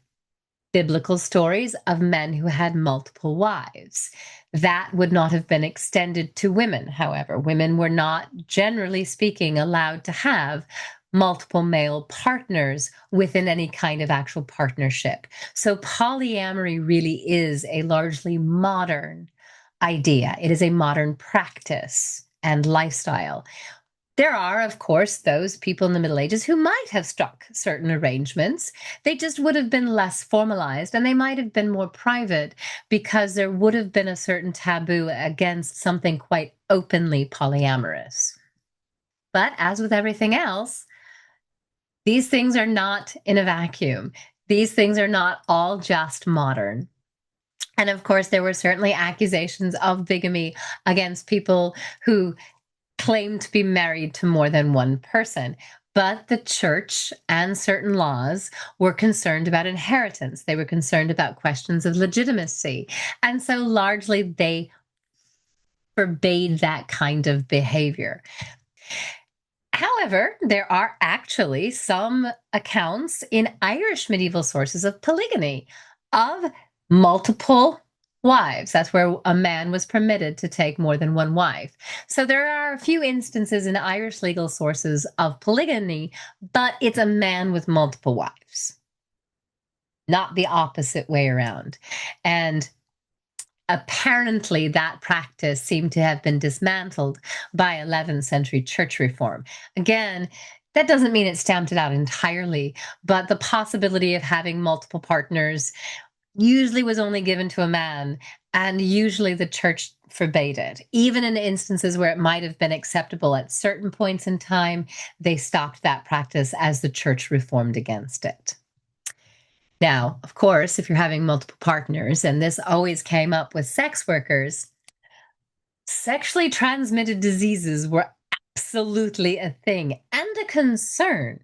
A: biblical stories of men who had multiple wives. That would not have been extended to women, however. Women were not, generally speaking, allowed to have multiple male partners within any kind of actual partnership. So polyamory really is a largely modern idea. It is a modern practice and lifestyle. There are, of course, those people in the Middle Ages who might have struck certain arrangements. They just would have been less formalized, and they might have been more private because there would have been a certain taboo against something quite openly polyamorous. But as with everything else, these things are not in a vacuum. These things are not all just modern. And of course, there were certainly accusations of bigamy against people who claimed to be married to more than one person. But the church and certain laws were concerned about inheritance. They were concerned about questions of legitimacy. And so largely they forbade that kind of behavior. However, there are actually some accounts in Irish medieval sources of polygamy, of multiple wives. That's where a man was permitted to take more than one wife. So there are a few instances in Irish legal sources of polygamy, but it's a man with multiple wives, not the opposite way around. And apparently that practice seemed to have been dismantled by 11th century church reform. Again, that doesn't mean it stamped it out entirely, but the possibility of having multiple partners usually was only given to a man, and usually the church forbade it. Even in instances where it might have been acceptable at certain points in time, they stopped that practice as the church reformed against it. Now, of course, if you're having multiple partners, and this always came up with sex workers, sexually transmitted diseases were absolutely a thing and a concern.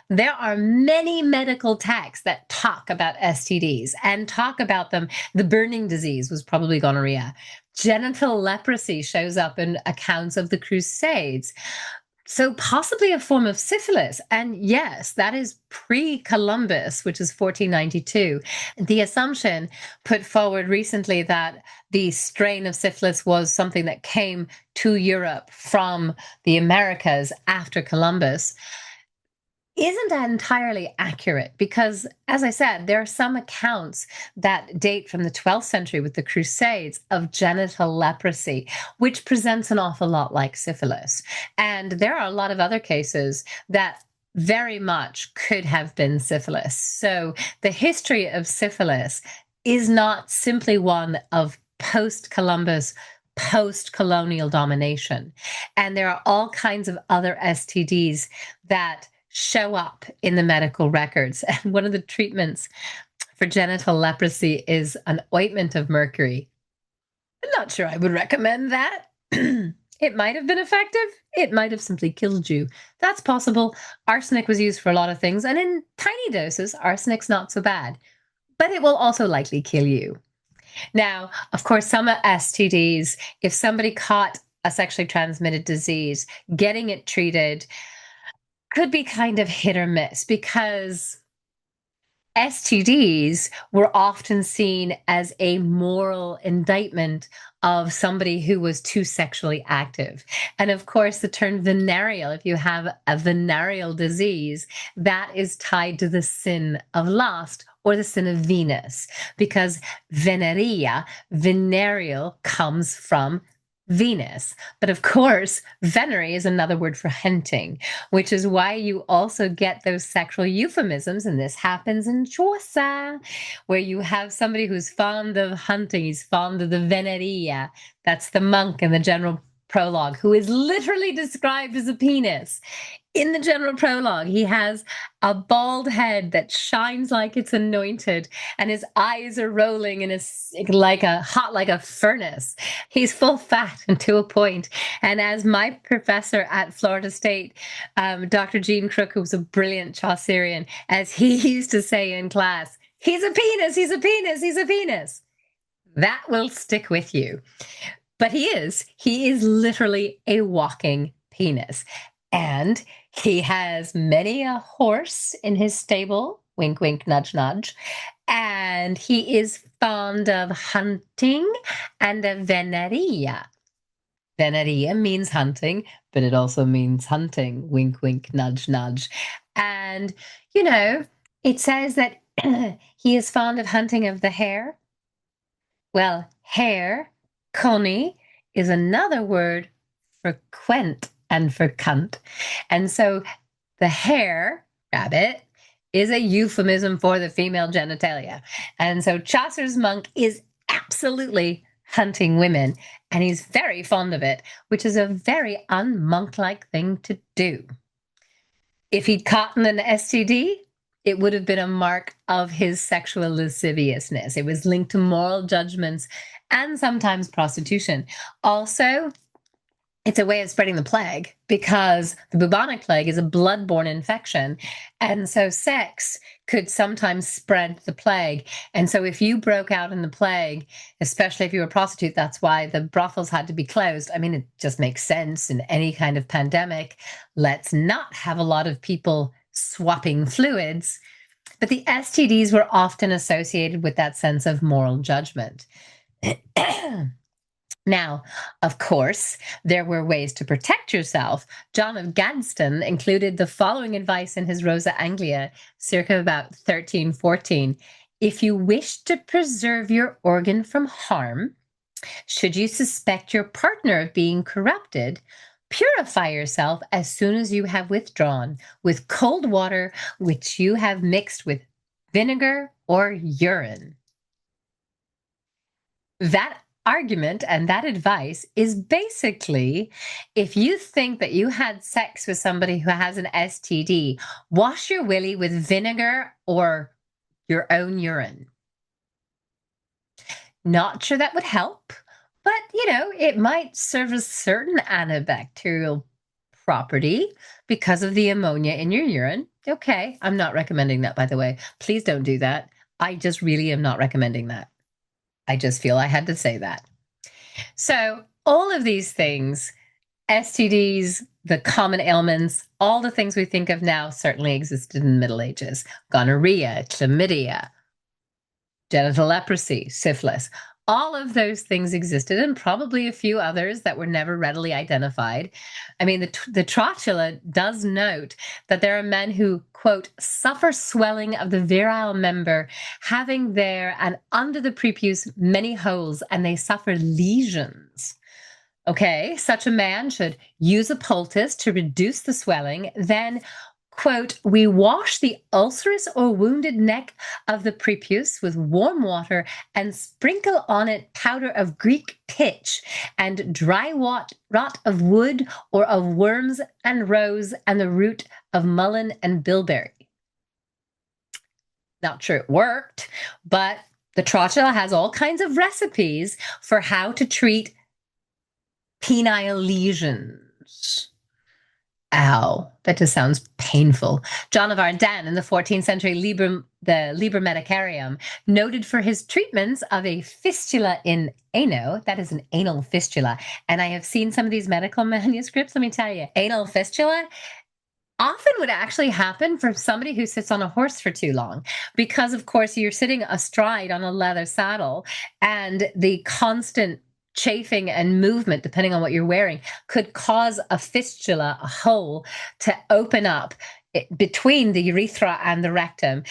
A: There are many medical texts that talk about STDs and talk about them. The burning disease was probably gonorrhea. Genital leprosy shows up in accounts of the Crusades. So possibly a form of syphilis. And yes, that is pre-Columbus, which is 1492. The assumption put forward recently that the strain of syphilis was something that came to Europe from the Americas after Columbus isn't entirely accurate because, as I said, there are some accounts that date from the 12th century with the Crusades of genital leprosy, which presents an awful lot like syphilis. And there are a lot of other cases that very much could have been syphilis. So the history of syphilis is not simply one of post-Columbus, post-colonial domination. And there are all kinds of other STDs that show up in the medical records. And one of the treatments for genital leprosy is an ointment of mercury. I'm not sure I would recommend that. It might have been effective. It might have simply killed you. That's possible. Arsenic was used for a lot of things, and in tiny doses, arsenic's not so bad, but it will also likely kill you. Now, of course, some STDs, if somebody caught a sexually transmitted disease, getting it treated could be kind of hit or miss because STDs were often seen as a moral indictment of somebody who was too sexually active. And of course, the term venereal, if you have a venereal disease, that is tied to the sin of lust or the sin of Venus, because venerea, venereal, comes from Venus. But of course, venery is another word for hunting, which is why you also get those sexual euphemisms. And this happens in Chaucer, where you have somebody who's fond of hunting, he's fond of the venerea. That's the monk in the general prologue, who is literally described as a penis. In the general prologue, he has a bald head that shines like it's anointed, and his eyes are rolling in like a furnace. He's full fat and to a point. And as my professor at Florida State, Dr. Gene Crook, who was a brilliant Chaucerian, as he used to say in class, he's a penis, he's a penis, he's a penis. That will stick with you. But he is literally a walking penis. And he has many a horse in his stable, wink, wink, nudge, nudge. And he is fond of hunting and of venerea. Venerea means hunting, but it also means hunting, wink, wink, nudge, nudge. And, it says that he is fond of hunting of the hare. Well, hare, coney, is another word for quent and for cunt. And so the hare, rabbit, is a euphemism for the female genitalia. And so Chaucer's monk is absolutely hunting women, and he's very fond of it, which is a very un-monk-like thing to do. If he'd caught an STD, it would have been a mark of his sexual lasciviousness. It was linked to moral judgments and sometimes prostitution. Also, it's a way of spreading the plague because the bubonic plague is a blood-borne infection. And so sex could sometimes spread the plague. And so if you broke out in the plague, especially if you were a prostitute, that's why the brothels had to be closed. I mean, it just makes sense in any kind of pandemic. Let's not have a lot of people swapping fluids. But the STDs were often associated with that sense of moral judgment. Now, of course, there were ways to protect yourself. John of Gadsden included the following advice in his Rosa Anglia, circa about 1314. If you wish to preserve your organ from harm, should you suspect your partner of being corrupted, purify yourself as soon as you have withdrawn with cold water, which you have mixed with vinegar or urine. That argument and that advice is basically, if you think that you had sex with somebody who has an STD, wash your willy with vinegar or your own urine. Not sure that would help, but it might serve a certain antibacterial property because of the ammonia in your urine. Okay, I'm not recommending that, by the way. Please don't do that. I just really am not recommending that. I just feel I had to say that. So all of these things, STDs, the common ailments, all the things we think of now certainly existed in the Middle Ages. Gonorrhea, chlamydia, genital leprosy, syphilis. All of those things existed, and probably a few others that were never readily identified. I mean, the Trotula does note that there are men who, quote, suffer swelling of the virile member, having there and under the prepuce many holes, and they suffer lesions. Okay, such a man should use a poultice to reduce the swelling, then, quote, we wash the ulcerous or wounded neck of the prepuce with warm water and sprinkle on it powder of Greek pitch and dry rot of wood or of worms and rose and the root of mullein and bilberry. Not sure it worked, but the Trotula has all kinds of recipes for how to treat penile lesions. Ow, that just sounds painful. John of Ardenne in the 14th century the Liber Medicarium, noted for his treatments of a fistula in ano, that is an anal fistula. And I have seen some of these medical manuscripts, let me tell you, anal fistula often would actually happen for somebody who sits on a horse for too long, because of course you're sitting astride on a leather saddle, and the constant chafing and movement, depending on what you're wearing, could cause a fistula, a hole, to open up between the urethra and the rectum,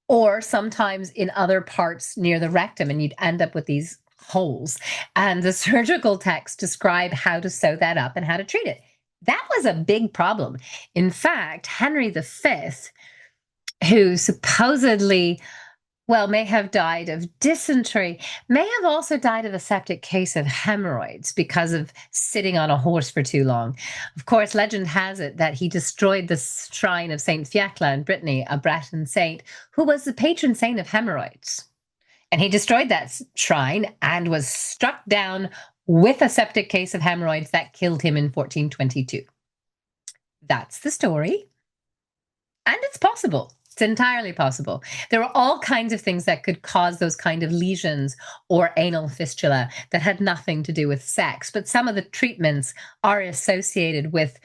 A: or sometimes in other parts near the rectum, and you'd end up with these holes. And the surgical texts describe how to sew that up and how to treat it. That was a big problem. In fact, Henry V, who supposedly, may have died of dysentery, may have also died of a septic case of hemorrhoids because of sitting on a horse for too long. Of course, legend has it that he destroyed the shrine of St. Fiacla in Brittany, a Breton saint, who was the patron saint of hemorrhoids. And he destroyed that shrine and was struck down with a septic case of hemorrhoids that killed him in 1422. That's the story. And it's possible. It's entirely possible. There were all kinds of things that could cause those kind of lesions or anal fistula that had nothing to do with sex, but some of the treatments are associated with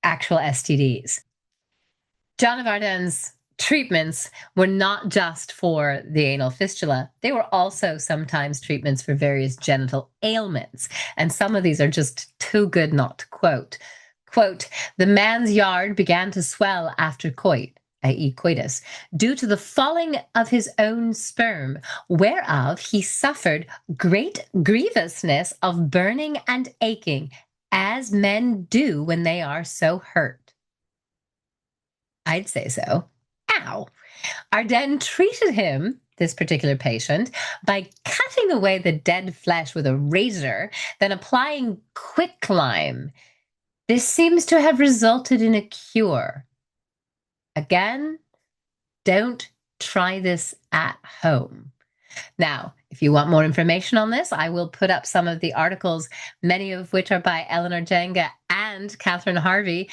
A: actual STDs. John of Ardenne's treatments were not just for the anal fistula. They were also sometimes treatments for various genital ailments. And some of these are just too good not to quote. Quote, the man's yard began to swell after coit, i.e. coitus, due to the falling of his own sperm, whereof he suffered great grievousness of burning and aching, as men do when they are so hurt. I'd say so. Ow. Ardenne treated him, this particular patient, by cutting away the dead flesh with a razor, then applying quicklime. This seems to have resulted in a cure. Again, don't try this at home. Now, if you want more information on this, I will put up some of the articles, many of which are by Eleanor Jenga and Katherine Harvey.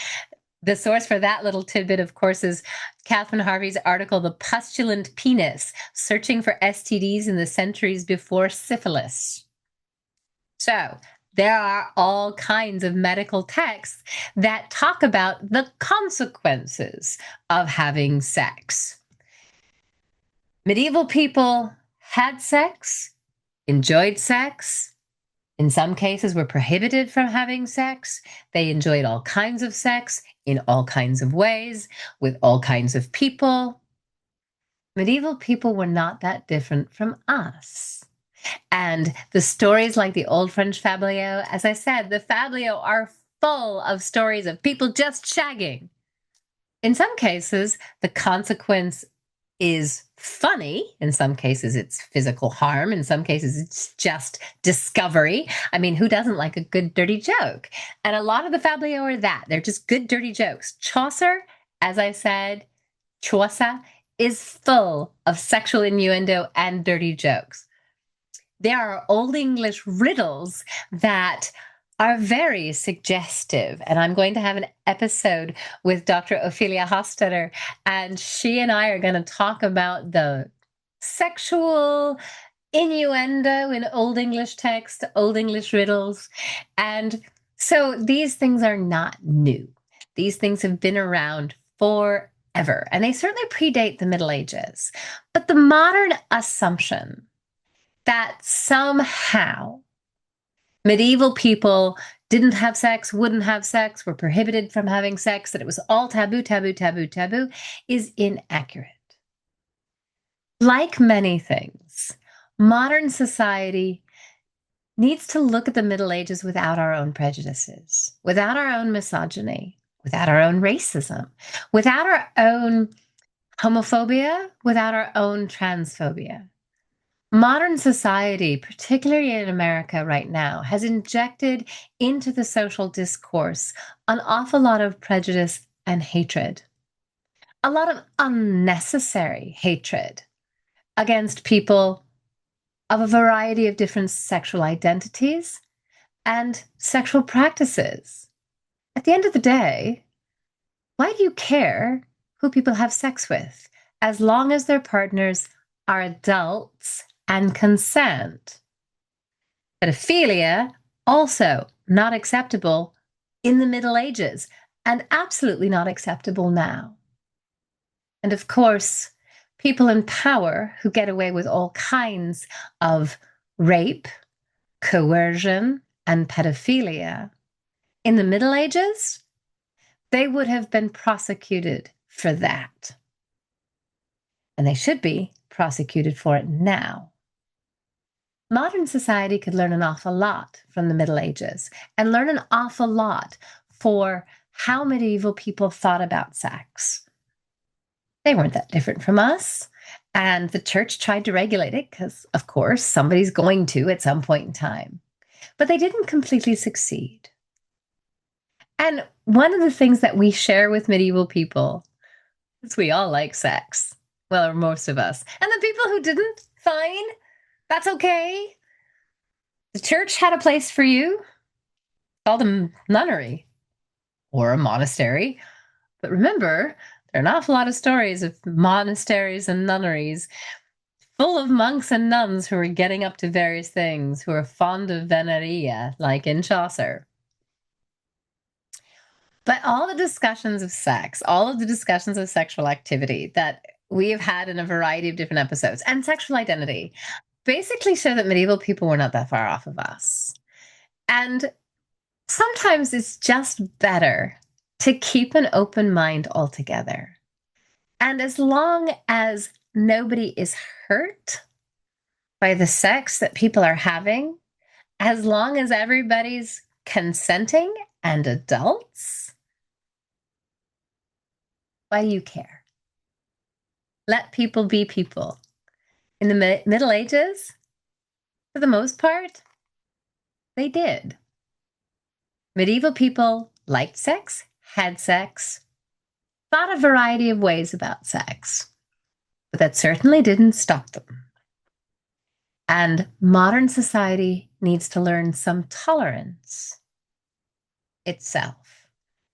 A: The source for that little tidbit, of course, is Katherine Harvey's article, The Pustulant Penis, Searching for STDs in the Centuries Before Syphilis. So there are all kinds of medical texts that talk about the consequences of having sex. Medieval people had sex, enjoyed sex. In some cases, were prohibited from having sex. They enjoyed all kinds of sex in all kinds of ways, with all kinds of people. Medieval people were not that different from us. And the stories like the Old French Fabliaux, as I said, the Fabliaux are full of stories of people just shagging. In some cases, the consequence is funny. In some cases, it's physical harm. In some cases, it's just discovery. I mean, who doesn't like a good, dirty joke? And a lot of the Fabliaux are that. They're just good, dirty jokes. Chaucer, as I said, Chaucer is full of sexual innuendo and dirty jokes. There are Old English riddles that are very suggestive. And I'm going to have an episode with Dr. Ophelia Hostetter, and she and I are going to talk about the sexual innuendo in Old English text, Old English riddles. And so these things are not new. These things have been around forever, and they certainly predate the Middle Ages. But the modern assumption that somehow medieval people didn't have sex, wouldn't have sex, were prohibited from having sex, that it was all taboo, taboo, taboo, taboo, is inaccurate. Like many things, modern society needs to look at the Middle Ages without our own prejudices, without our own misogyny, without our own racism, without our own homophobia, without our own transphobia. Modern society, particularly in America right now, has injected into the social discourse an awful lot of prejudice and hatred, a lot of unnecessary hatred against people of a variety of different sexual identities, and sexual practices. At the end of the day, why do you care who people have sex with, as long as their partners are adults and consent? Pedophilia, also not acceptable in the Middle Ages, and absolutely not acceptable now. And of course, people in power who get away with all kinds of rape, coercion, and pedophilia, in the Middle Ages, they would have been prosecuted for that. And they should be prosecuted for it now. Modern society could learn an awful lot from the Middle Ages and learn an awful lot for how medieval people thought about sex. They weren't that different from us. And the church tried to regulate it because, of course, somebody's going to at some point in time. But they didn't completely succeed. And one of the things that we share with medieval people is we all like sex. Well, or most of us. And the people who didn't, fine. That's okay. The church had a place for you. Called a nunnery or a monastery. But remember, there are an awful lot of stories of monasteries and nunneries full of monks and nuns who are getting up to various things, who are fond of veneria, like in Chaucer. But all the discussions of sex, all of the discussions of sexual activity that we have had in a variety of different episodes, and sexual identity, basically show that medieval people were not that far off of us. And sometimes it's just better to keep an open mind altogether. And as long as nobody is hurt by the sex that people are having, as long as everybody's consenting and adults, why do you care? Let people be people. In the Middle Ages, for the most part, they did. Medieval people liked sex, had sex, thought a variety of ways about sex, but that certainly didn't stop them. And modern society needs to learn some tolerance itself.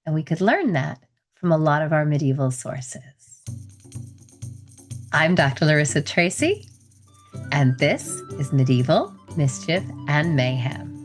A: And we could learn that from a lot of our medieval sources. I'm Dr. Larissa Tracy, and this is Medieval, Mischief, and Mayhem.